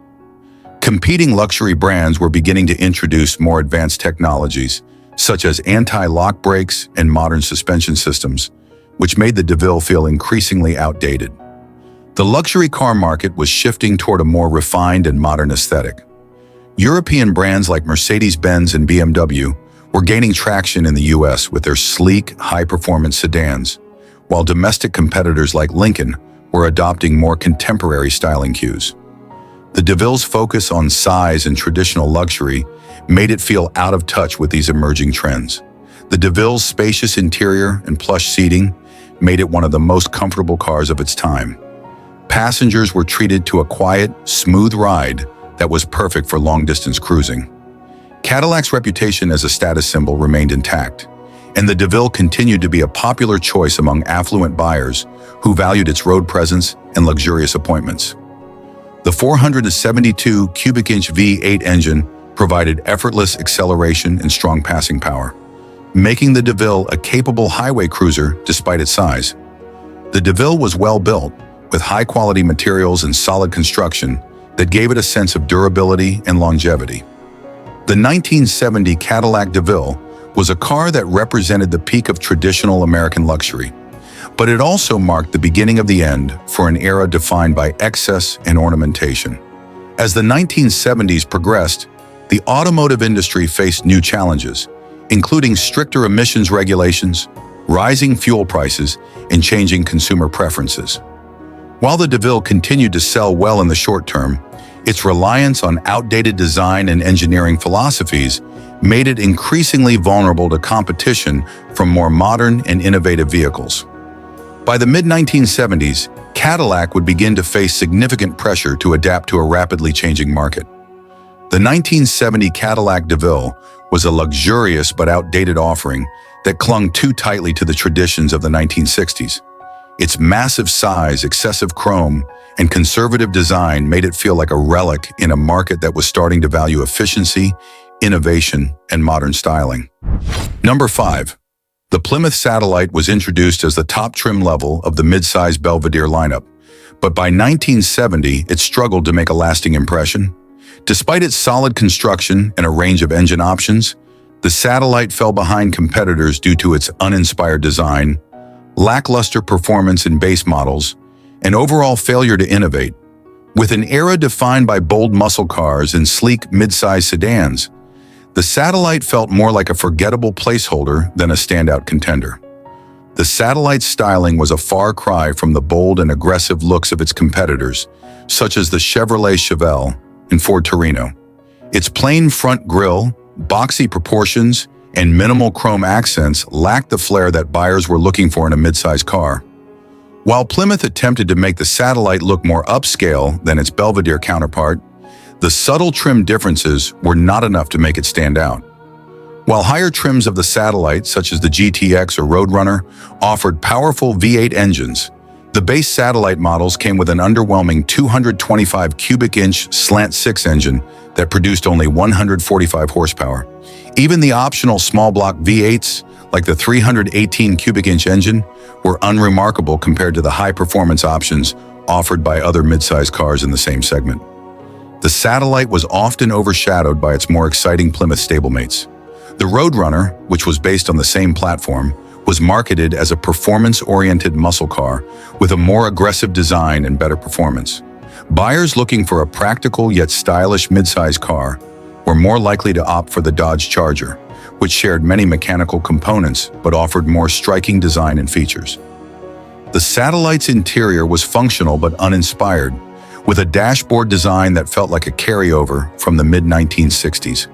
S1: Competing luxury brands were beginning to introduce more advanced technologies, such as anti-lock brakes and modern suspension systems, which made the DeVille feel increasingly outdated. The luxury car market was shifting toward a more refined and modern aesthetic. European brands like Mercedes-Benz and BMW were gaining traction in the US with their sleek, high-performance sedans, while domestic competitors like Lincoln were adopting more contemporary styling cues. The DeVille's focus on size and traditional luxury made it feel out of touch with these emerging trends. The DeVille's spacious interior and plush seating made it one of the most comfortable cars of its time. Passengers were treated to a quiet, smooth ride that was perfect for long-distance cruising. Cadillac's reputation as a status symbol remained intact, and the DeVille continued to be a popular choice among affluent buyers who valued its road presence and luxurious appointments. The 472 cubic inch V8 engine provided effortless acceleration and strong passing power, making the DeVille a capable highway cruiser despite its size. The DeVille was well built, with high-quality materials and solid construction that gave it a sense of durability and longevity. The 1970 Cadillac DeVille was a car that represented the peak of traditional American luxury, but it also marked the beginning of the end for an era defined by excess and ornamentation. As the 1970s progressed, the automotive industry faced new challenges, including stricter emissions regulations, rising fuel prices, and changing consumer preferences. While the DeVille continued to sell well in the short term, its reliance on outdated design and engineering philosophies made it increasingly vulnerable to competition from more modern and innovative vehicles. By the mid-1970s, Cadillac would begin to face significant pressure to adapt to a rapidly changing market. The 1970 Cadillac DeVille was a luxurious but outdated offering that clung too tightly to the traditions of the 1960s. Its massive size, excessive chrome, and conservative design made it feel like a relic in a market that was starting to value efficiency, innovation, and modern styling. Number 5. The Plymouth Satellite was introduced as the top trim level of the mid-size Belvedere lineup, but by 1970 it struggled to make a lasting impression. Despite its solid construction and a range of engine options, the Satellite fell behind competitors due to its uninspired design, lackluster performance in base models, and overall failure to innovate. With an era defined by bold muscle cars and sleek mid-size sedans, the Satellite felt more like a forgettable placeholder than a standout contender. The Satellite's styling was a far cry from the bold and aggressive looks of its competitors, such as the Chevrolet Chevelle and Ford Torino. Its plain front grille, boxy proportions, and minimal chrome accents lacked the flair that buyers were looking for in a midsize car. While Plymouth attempted to make the Satellite look more upscale than its Belvedere counterpart, the subtle trim differences were not enough to make it stand out. While higher trims of the Satellite, such as the GTX or Roadrunner, offered powerful V8 engines, the base Satellite models came with an underwhelming 225 cubic inch slant-6 engine that produced only 145 horsepower. Even the optional small block V8s, like the 318 cubic inch engine, were unremarkable compared to the high-performance options offered by other midsize cars in the same segment. The Satellite was often overshadowed by its more exciting Plymouth stablemates. The Roadrunner, which was based on the same platform, was marketed as a performance-oriented muscle car with a more aggressive design and better performance. Buyers looking for a practical yet stylish midsize car were more likely to opt for the Dodge Charger, which shared many mechanical components but offered more striking design and features. The Satellite's interior was functional but uninspired, with a dashboard design that felt like a carryover from the mid-1960s.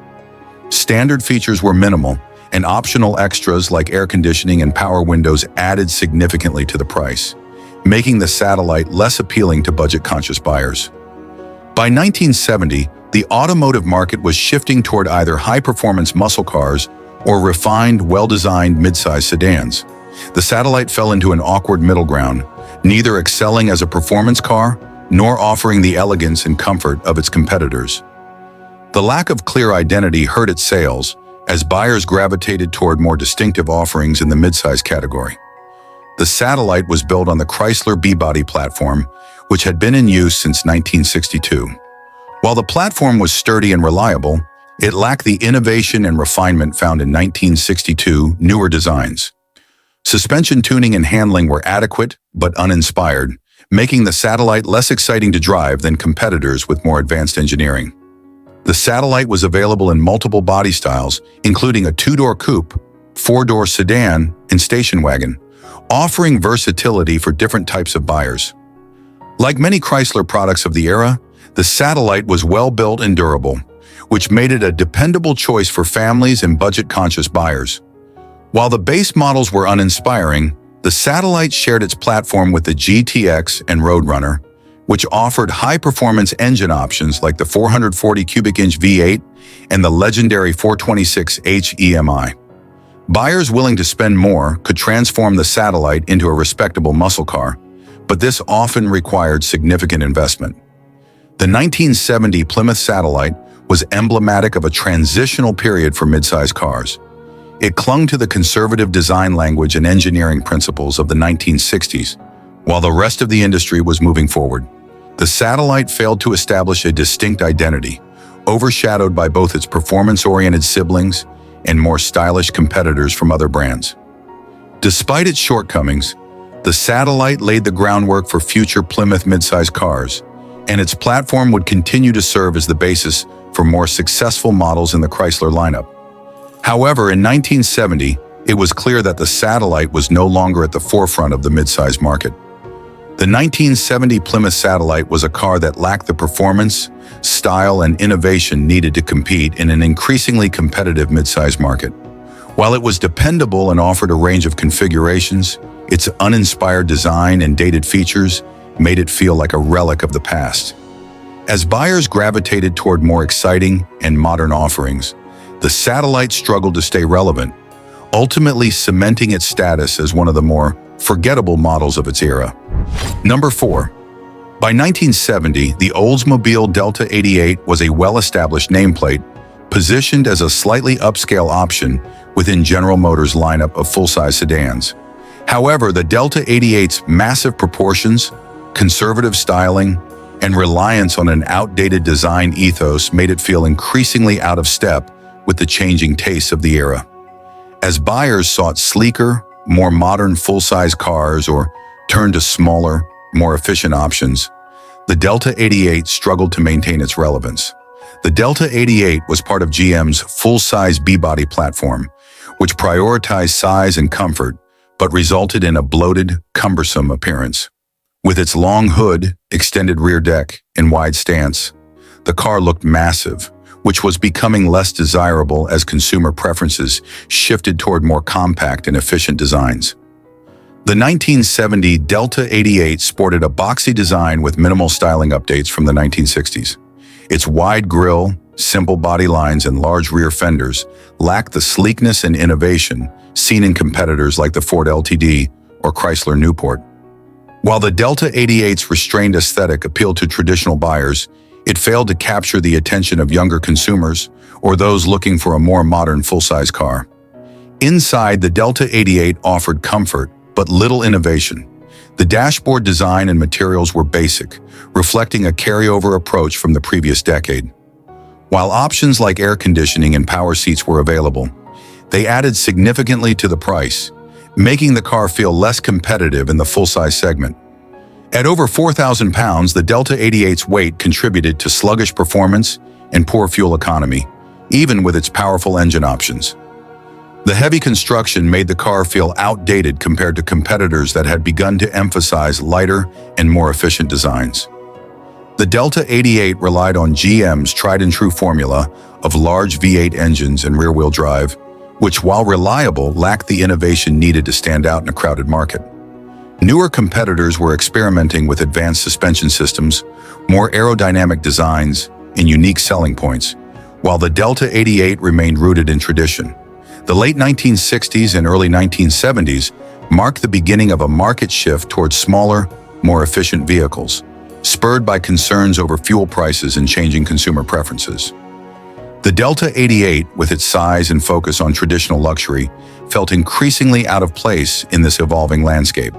S1: Standard features were minimal, and optional extras like air conditioning and power windows added significantly to the price, making the Satellite less appealing to budget-conscious buyers. By 1970, the automotive market was shifting toward either high-performance muscle cars or refined, well-designed midsize sedans. The Satellite fell into an awkward middle ground, neither excelling as a performance car nor offering the elegance and comfort of its competitors. The lack of clear identity hurt its sales, as buyers gravitated toward more distinctive offerings in the midsize category. The Satellite was built on the Chrysler B-body platform, which had been in use since 1962. While the platform was sturdy and reliable, it lacked the innovation and refinement found in 1962 newer designs. Suspension tuning and handling were adequate but uninspired, making the Satellite less exciting to drive than competitors with more advanced engineering. The Satellite was available in multiple body styles, including a two-door coupe, four-door sedan, and station wagon, offering versatility for different types of buyers. Like many Chrysler products of the era, the Satellite was well-built and durable, which made it a dependable choice for families and budget-conscious buyers. While the base models were uninspiring, the Satellite shared its platform with the GTX and Roadrunner, which offered high-performance engine options like the 440 cubic inch V8 and the legendary 426h EMI. Buyers willing to spend more could transform the Satellite into a respectable muscle car, but this often required significant investment. The 1970 Plymouth Satellite was emblematic of a transitional period for midsize cars. It clung to the conservative design language and engineering principles of the 1960s, while the rest of the industry was moving forward. The Satellite failed to establish a distinct identity, overshadowed by both its performance-oriented siblings and more stylish competitors from other brands. Despite its shortcomings, the Satellite laid the groundwork for future Plymouth midsize cars, and its platform would continue to serve as the basis for more successful models in the Chrysler lineup. However, in 1970, it was clear that the Satellite was no longer at the forefront of the midsize market. The 1970 Plymouth Satellite was a car that lacked the performance, style, and innovation needed to compete in an increasingly competitive midsize market. While it was dependable and offered a range of configurations, its uninspired design and dated features made it feel like a relic of the past. As buyers gravitated toward more exciting and modern offerings, the Satellite struggled to stay relevant, ultimately cementing its status as one of the more forgettable models of its era. Number 4. By 1970, the Oldsmobile Delta 88 was a well-established nameplate, positioned as a slightly upscale option within General Motors' lineup of full-size sedans. However, the Delta 88's massive proportions, conservative styling, and reliance on an outdated design ethos made it feel increasingly out of step with the changing tastes of the era. As buyers sought sleeker, more modern full-size cars or turned to smaller, more efficient options, the Delta 88 struggled to maintain its relevance. The Delta 88 was part of GM's full-size B-body platform, which prioritized size and comfort, but resulted in a bloated, cumbersome appearance. With its long hood, extended rear deck, and wide stance, the car looked massive, which was becoming less desirable as consumer preferences shifted toward more compact and efficient designs. The 1970 Delta 88 sported a boxy design with minimal styling updates from the 1960s. Its wide grille, simple body lines and large rear fenders lack the sleekness and innovation seen in competitors like the Ford LTD or Chrysler Newport. While the Delta 88's restrained aesthetic appealed to traditional buyers, it failed to capture the attention of younger consumers or those looking for a more modern full-size car. Inside, the Delta 88 offered comfort but little innovation. The dashboard design and materials were basic, reflecting a carryover approach from the previous decade. While options like air conditioning and power seats were available, they added significantly to the price, making the car feel less competitive in the full-size segment. At over 4,000 pounds, the Delta 88's weight contributed to sluggish performance and poor fuel economy, even with its powerful engine options. The heavy construction made the car feel outdated compared to competitors that had begun to emphasize lighter and more efficient designs. The Delta 88 relied on GM's tried-and-true formula of large V8 engines and rear-wheel drive, which, while reliable, lacked the innovation needed to stand out in a crowded market. Newer competitors were experimenting with advanced suspension systems, more aerodynamic designs, and unique selling points, while the Delta 88 remained rooted in tradition. The late 1960s and early 1970s marked the beginning of a market shift towards smaller, more efficient vehicles, spurred by concerns over fuel prices and changing consumer preferences. The Delta 88, with its size and focus on traditional luxury, felt increasingly out of place in this evolving landscape.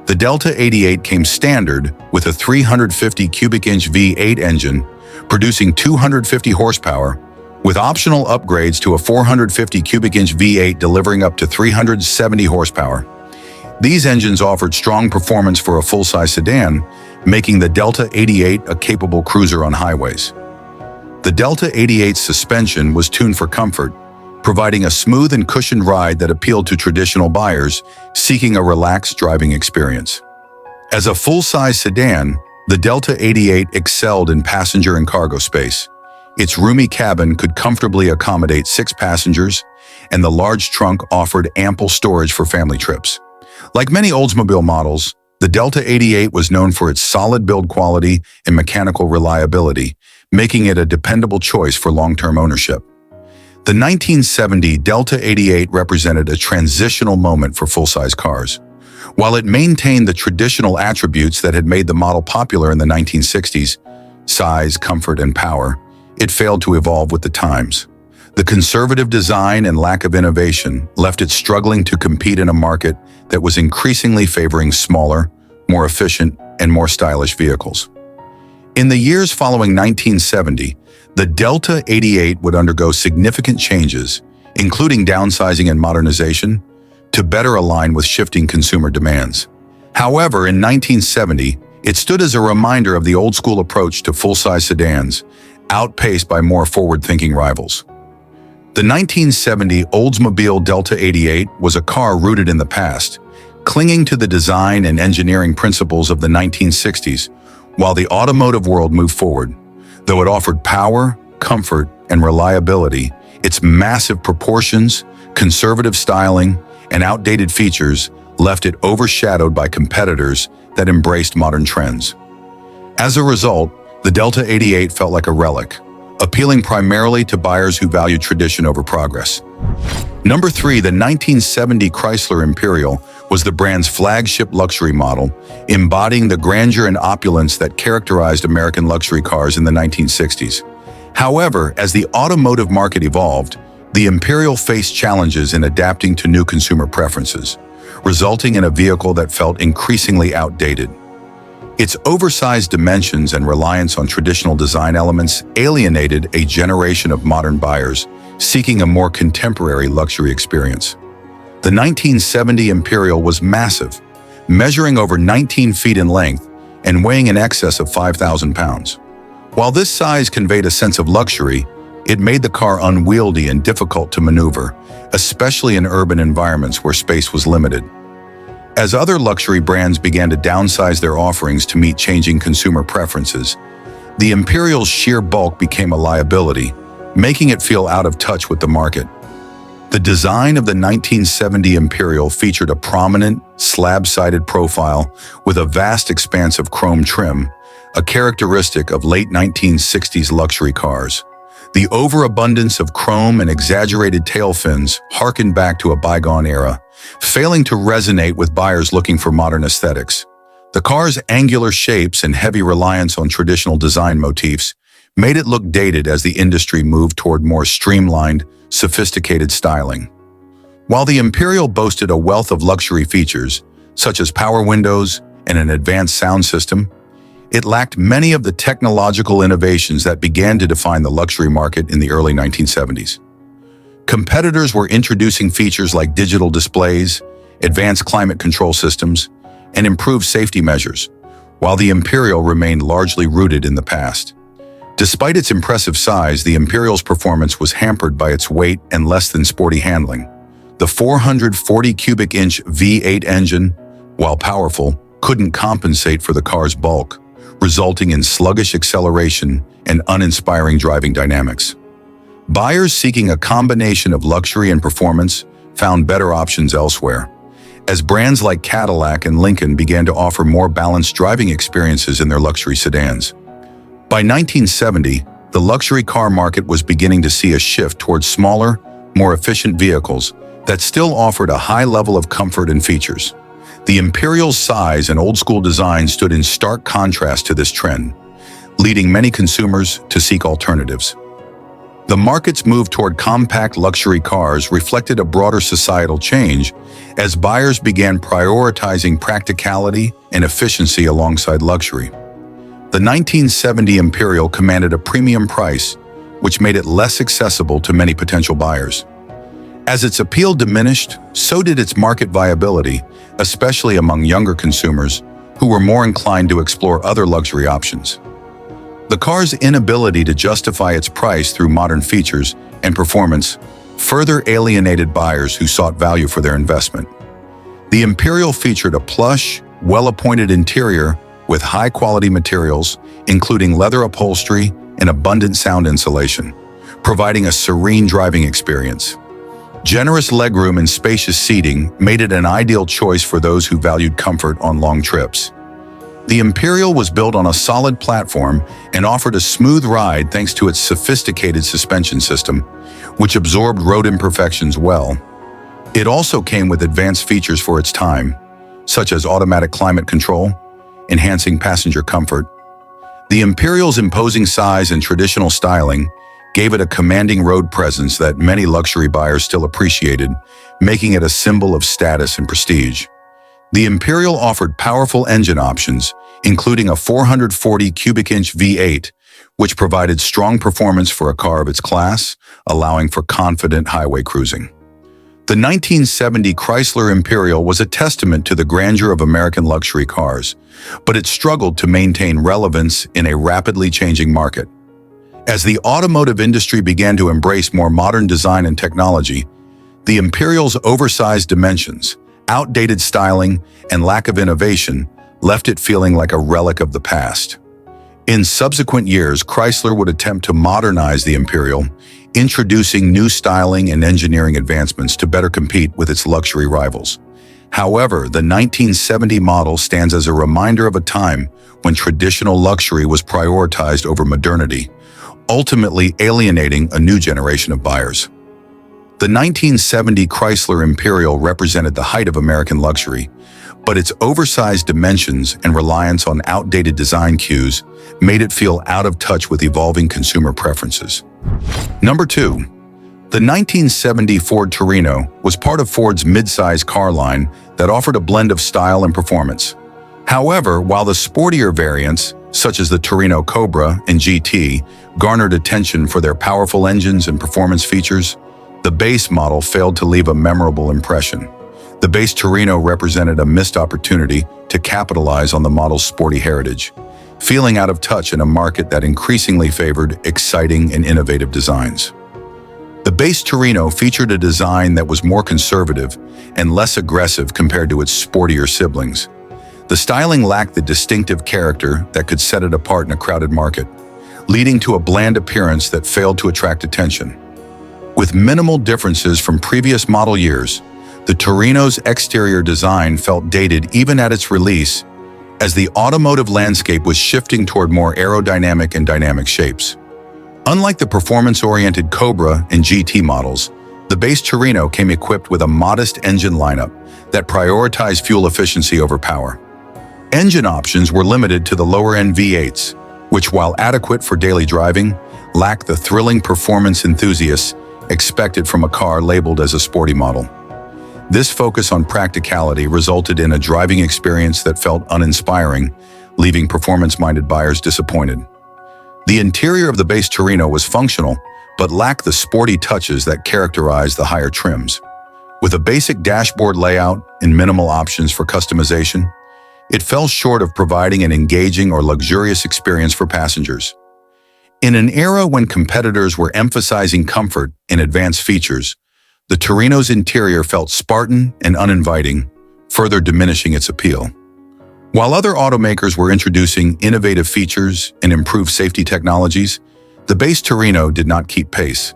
S1: The Delta 88 came standard with a 350 cubic inch V8 engine, producing 250 horsepower, with optional upgrades to a 450 cubic inch V8 delivering up to 370 horsepower. These engines offered strong performance for a full-size sedan, making the Delta 88 a capable cruiser on highways. The Delta 88's suspension was tuned for comfort, providing a smooth and cushioned ride that appealed to traditional buyers seeking a relaxed driving experience. As a full-size sedan, the Delta 88 excelled in passenger and cargo space. Its roomy cabin could comfortably accommodate 6 passengers, and the large trunk offered ample storage for family trips. Like many Oldsmobile models, the Delta 88 was known for its solid build quality and mechanical reliability, making it a dependable choice for long-term ownership. The 1970 Delta 88 represented a transitional moment for full-size cars. While it maintained the traditional attributes that had made the model popular in the 1960s, size, comfort, and power, it failed to evolve with the times. The conservative design and lack of innovation left it struggling to compete in a market that was increasingly favoring smaller, more efficient, and more stylish vehicles. In the years following 1970, the Delta 88 would undergo significant changes, including downsizing and modernization, to better align with shifting consumer demands. However, in 1970, it stood as a reminder of the old-school approach to full-size sedans, outpaced by more forward-thinking rivals. The 1970 Oldsmobile Delta 88 was a car rooted in the past, clinging to the design and engineering principles of the 1960s, while the automotive world moved forward. Though it offered power, comfort, and reliability, its massive proportions, conservative styling, and outdated features left it overshadowed by competitors that embraced modern trends. As a result, the Delta 88 felt like a relic, appealing primarily to buyers who valued tradition over progress. Number 3, the 1970 Chrysler Imperial was the brand's flagship luxury model, embodying the grandeur and opulence that characterized American luxury cars in the 1960s. However, as the automotive market evolved, the Imperial faced challenges in adapting to new consumer preferences, resulting in a vehicle that felt increasingly outdated. Its oversized dimensions and reliance on traditional design elements alienated a generation of modern buyers seeking a more contemporary luxury experience. The 1970 Imperial was massive, measuring over 19 feet in length and weighing in excess of 5,000 pounds. While this size conveyed a sense of luxury, it made the car unwieldy and difficult to maneuver, especially in urban environments where space was limited. As other luxury brands began to downsize their offerings to meet changing consumer preferences, the Imperial's sheer bulk became a liability, making it feel out of touch with the market. The design of the 1970 Imperial featured a prominent, slab-sided profile with a vast expanse of chrome trim, a characteristic of late 1960s luxury cars. The overabundance of chrome and exaggerated tail fins harkened back to a bygone era, failing to resonate with buyers looking for modern aesthetics. The car's angular shapes and heavy reliance on traditional design motifs made it look dated as the industry moved toward more streamlined, sophisticated styling. While the Imperial boasted a wealth of luxury features, such as power windows and an advanced sound system, it lacked many of the technological innovations that began to define the luxury market in the early 1970s. Competitors were introducing features like digital displays, advanced climate control systems, and improved safety measures, while the Imperial remained largely rooted in the past. Despite its impressive size, the Imperial's performance was hampered by its weight and less than sporty handling. The 440 cubic inch V8 engine, while powerful, couldn't compensate for the car's bulk, resulting in sluggish acceleration and uninspiring driving dynamics. Buyers seeking a combination of luxury and performance found better options elsewhere, as brands like Cadillac and Lincoln began to offer more balanced driving experiences in their luxury sedans. By 1970, the luxury car market was beginning to see a shift towards smaller, more efficient vehicles that still offered a high level of comfort and features. The Imperial's size and old-school design stood in stark contrast to this trend, leading many consumers to seek alternatives. The market's move toward compact luxury cars reflected a broader societal change as buyers began prioritizing practicality and efficiency alongside luxury. The 1970 Imperial commanded a premium price, which made it less accessible to many potential buyers. As its appeal diminished, so did its market viability, especially among younger consumers who were more inclined to explore other luxury options. The car's inability to justify its price through modern features and performance further alienated buyers who sought value for their investment. The Imperial featured a plush, well-appointed interior with high-quality materials, including leather upholstery and abundant sound insulation, providing a serene driving experience. Generous legroom and spacious seating made it an ideal choice for those who valued comfort on long trips. The Imperial was built on a solid platform and offered a smooth ride thanks to its sophisticated suspension system, which absorbed road imperfections well. It also came with advanced features for its time, such as automatic climate control, enhancing passenger comfort. The Imperial's imposing size and traditional styling gave it a commanding road presence that many luxury buyers still appreciated, making it a symbol of status and prestige. The Imperial offered powerful engine options, including a 440 cubic inch V8, which provided strong performance for a car of its class, allowing for confident highway cruising. The 1970 Chrysler Imperial was a testament to the grandeur of American luxury cars, but it struggled to maintain relevance in a rapidly changing market. As the automotive industry began to embrace more modern design and technology, the Imperial's oversized dimensions, outdated styling, and lack of innovation left it feeling like a relic of the past. In subsequent years, Chrysler would attempt to modernize the Imperial, introducing new styling and engineering advancements to better compete with its luxury rivals. However, the 1970 model stands as a reminder of a time when traditional luxury was prioritized over modernity, ultimately alienating a new generation of buyers. The 1970 Chrysler Imperial represented the height of American luxury, but its oversized dimensions and reliance on outdated design cues made it feel out of touch with evolving consumer preferences. Number 2. The 1970 Ford Torino was part of Ford's midsize car line that offered a blend of style and performance. However, while the sportier variants, such as the Torino Cobra and GT, garnered attention for their powerful engines and performance features, the base model failed to leave a memorable impression. The base Torino represented a missed opportunity to capitalize on the model's sporty heritage, feeling out of touch in a market that increasingly favored exciting and innovative designs. The base Torino featured a design that was more conservative and less aggressive compared to its sportier siblings. The styling lacked the distinctive character that could set it apart in a crowded market, leading to a bland appearance that failed to attract attention. With minimal differences from previous model years, the Torino's exterior design felt dated even at its release, as the automotive landscape was shifting toward more aerodynamic and dynamic shapes. Unlike the performance-oriented Cobra and GT models, the base Torino came equipped with a modest engine lineup that prioritized fuel efficiency over power. Engine options were limited to the lower-end V8s, which, while adequate for daily driving, lacked the thrilling performance enthusiasts expected from a car labeled as a sporty model. This focus on practicality resulted in a driving experience that felt uninspiring, leaving performance-minded buyers disappointed. The interior of the base Torino was functional, but lacked the sporty touches that characterize the higher trims. With a basic dashboard layout and minimal options for customization, it fell short of providing an engaging or luxurious experience for passengers. In an era when competitors were emphasizing comfort and advanced features, the Torino's interior felt Spartan and uninviting, further diminishing its appeal. While other automakers were introducing innovative features and improved safety technologies, the base Torino did not keep pace.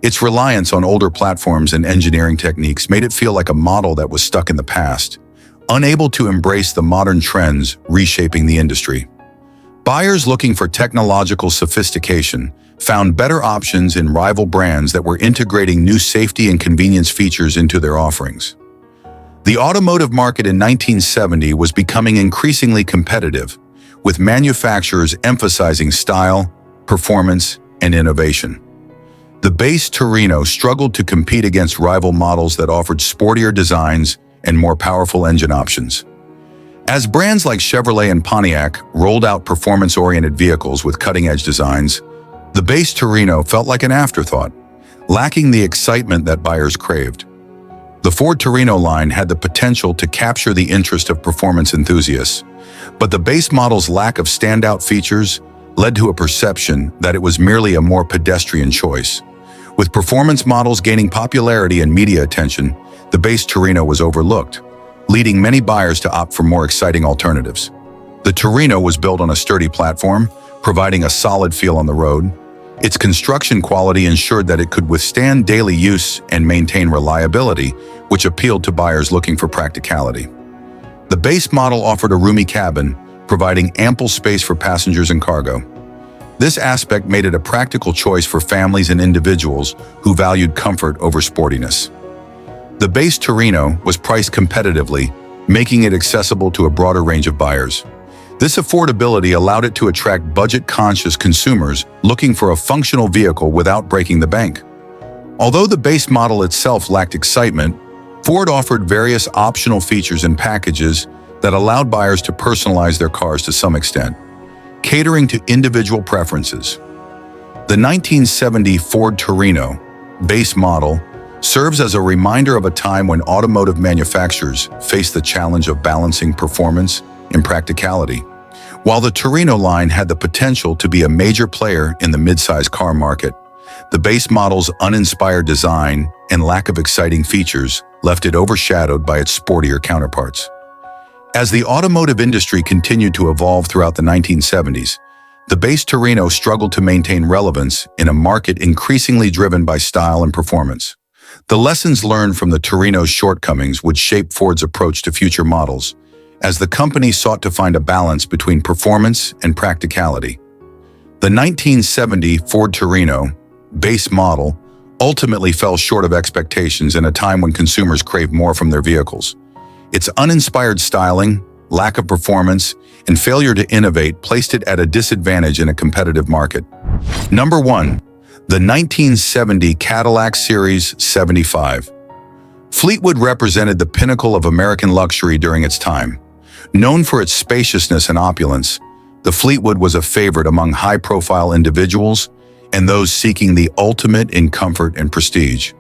S1: Its reliance on older platforms and engineering techniques made it feel like a model that was stuck in the past, unable to embrace the modern trends reshaping the industry. Buyers looking for technological sophistication found better options in rival brands that were integrating new safety and convenience features into their offerings. The automotive market in 1970 was becoming increasingly competitive, with manufacturers emphasizing style, performance, and innovation. The base Torino struggled to compete against rival models that offered sportier designs and more powerful engine options. As brands like Chevrolet and Pontiac rolled out performance-oriented vehicles with cutting-edge designs, the base Torino felt like an afterthought, lacking the excitement that buyers craved. The Ford Torino line had the potential to capture the interest of performance enthusiasts, but the base model's lack of standout features led to a perception that it was merely a more pedestrian choice. With performance models gaining popularity and media attention, the base Torino was overlooked, leading many buyers to opt for more exciting alternatives. The Torino was built on a sturdy platform, providing a solid feel on the road. Its construction quality ensured that it could withstand daily use and maintain reliability, which appealed to buyers looking for practicality. The base model offered a roomy cabin, providing ample space for passengers and cargo. This aspect made it a practical choice for families and individuals who valued comfort over sportiness. The base Torino was priced competitively, making it accessible to a broader range of buyers. This affordability allowed it to attract budget-conscious consumers looking for a functional vehicle without breaking the bank. Although the base model itself lacked excitement, Ford offered various optional features and packages that allowed buyers to personalize their cars to some extent, catering to individual preferences. The 1970 Ford Torino base model serves as a reminder of a time when automotive manufacturers faced the challenge of balancing performance and practicality. While the Torino line had the potential to be a major player in the midsize car market, the base model's uninspired design and lack of exciting features left it overshadowed by its sportier counterparts. As the automotive industry continued to evolve throughout the 1970s, the base Torino struggled to maintain relevance in a market increasingly driven by style and performance. The lessons learned from the Torino's shortcomings would shape Ford's approach to future models, as the company sought to find a balance between performance and practicality. The 1970 Ford Torino base model ultimately fell short of expectations in a time when consumers craved more from their vehicles. Its uninspired styling, lack of performance, and failure to innovate placed it at a disadvantage in a competitive market. Number 1. The 1970 Cadillac Series 75. Fleetwood represented the pinnacle of American luxury during its time. Known for its spaciousness and opulence, the Fleetwood was a favorite among high-profile individuals and those seeking the ultimate in comfort and prestige.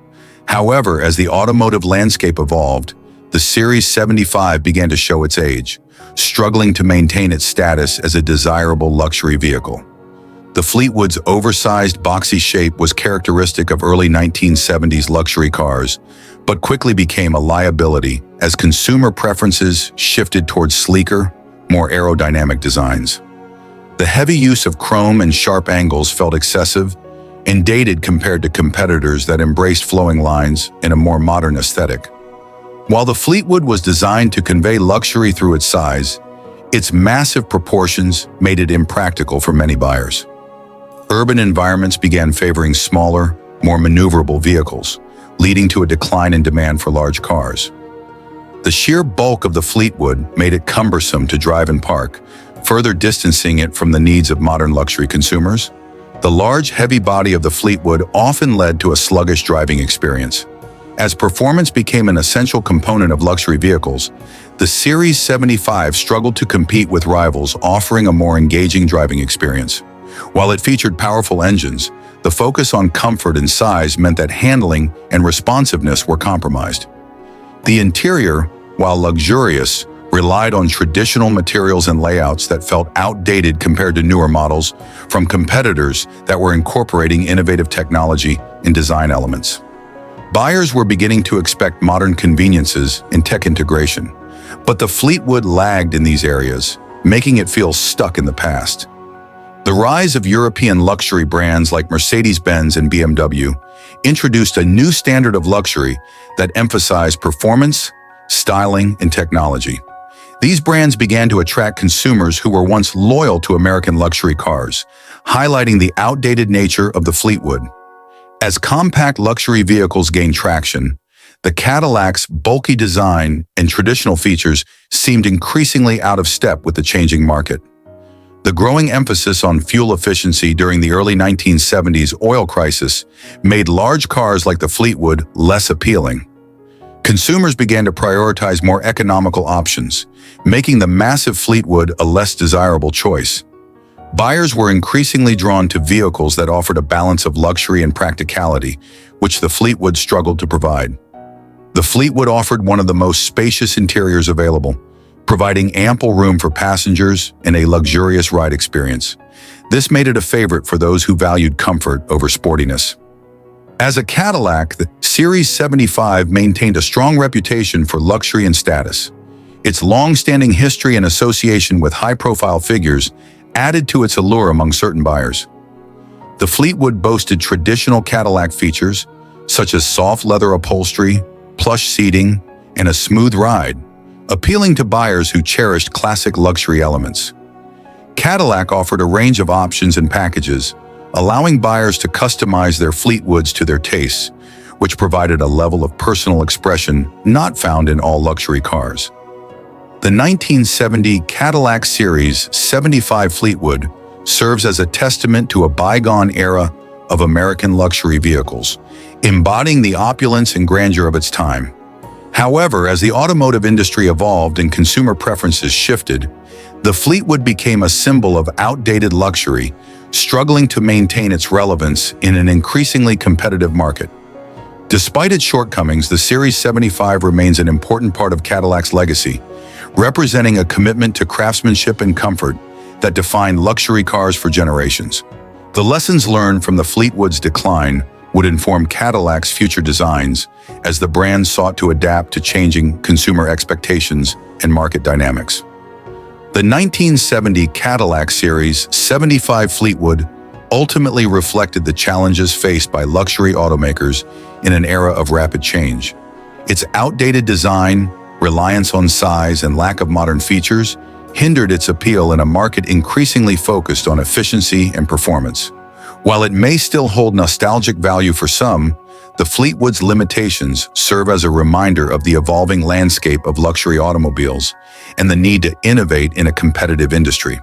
S1: However, as the automotive landscape evolved, the Series 75 began to show its age, struggling to maintain its status as a desirable luxury vehicle. The Fleetwood's oversized, boxy shape was characteristic of early 1970s luxury cars, but quickly became a liability as consumer preferences shifted towards sleeker, more aerodynamic designs. The heavy use of chrome and sharp angles felt excessive and dated compared to competitors that embraced flowing lines and a more modern aesthetic. While the Fleetwood was designed to convey luxury through its size, its massive proportions made it impractical for many buyers. urban environments began favoring smaller, more maneuverable vehicles, leading to a decline in demand for large cars. The sheer bulk of the Fleetwood made it cumbersome to drive and park, further distancing it from the needs of modern luxury consumers. The large, heavy body of the Fleetwood often led to a sluggish driving experience. As performance became an essential component of luxury vehicles, the Series 75 struggled to compete with rivals, offering a more engaging driving experience. While it featured powerful engines, the focus on comfort and size meant that handling and responsiveness were compromised. The interior, while luxurious, relied on traditional materials and layouts that felt outdated compared to newer models from competitors that were incorporating innovative technology and design elements. Buyers were beginning to expect modern conveniences and tech integration, but the Fleetwood lagged in these areas, making it feel stuck in the past. The rise of European luxury brands like Mercedes-Benz and BMW introduced a new standard of luxury that emphasized performance, styling, and technology. These brands began to attract consumers who were once loyal to American luxury cars, highlighting the outdated nature of the Fleetwood. As compact luxury vehicles gained traction, the Cadillac's bulky design and traditional features seemed increasingly out of step with the changing market. The growing emphasis on fuel efficiency during the early 1970s oil crisis made large cars like the Fleetwood less appealing. Consumers began to prioritize more economical options, making the massive Fleetwood a less desirable choice. Buyers were increasingly drawn to vehicles that offered a balance of luxury and practicality, which the Fleetwood struggled to provide. The Fleetwood offered one of the most spacious interiors available, providing ample room for passengers and a luxurious ride experience. This made it a favorite for those who valued comfort over sportiness. As a Cadillac, the Series 75 maintained a strong reputation for luxury and status. Its long-standing history and association with high-profile figures added to its allure among certain buyers. The Fleetwood boasted traditional Cadillac features, such as soft leather upholstery, plush seating, and a smooth ride, appealing to buyers who cherished classic luxury elements. Cadillac offered a range of options and packages, allowing buyers to customize their Fleetwoods to their tastes, which provided a level of personal expression not found in all luxury cars. The 1970 Cadillac Series 75 Fleetwood serves as a testament to a bygone era of American luxury vehicles, embodying the opulence and grandeur of its time. However, as the automotive industry evolved and consumer preferences shifted, the Fleetwood became a symbol of outdated luxury, struggling to maintain its relevance in an increasingly competitive market. Despite its shortcomings, the Series 75 remains an important part of Cadillac's legacy, representing a commitment to craftsmanship and comfort that defined luxury cars for generations. The lessons learned from the Fleetwood's decline would inform Cadillac's future designs as the brand sought to adapt to changing consumer expectations and market dynamics. The 1970 Cadillac Series 75 Fleetwood ultimately reflected the challenges faced by luxury automakers in an era of rapid change. Its outdated design, reliance on size, and lack of modern features hindered its appeal in a market increasingly focused on efficiency and performance. While it may still hold nostalgic value for some, the Fleetwood's limitations serve as a reminder of the evolving landscape of luxury automobiles and the need to innovate in a competitive industry.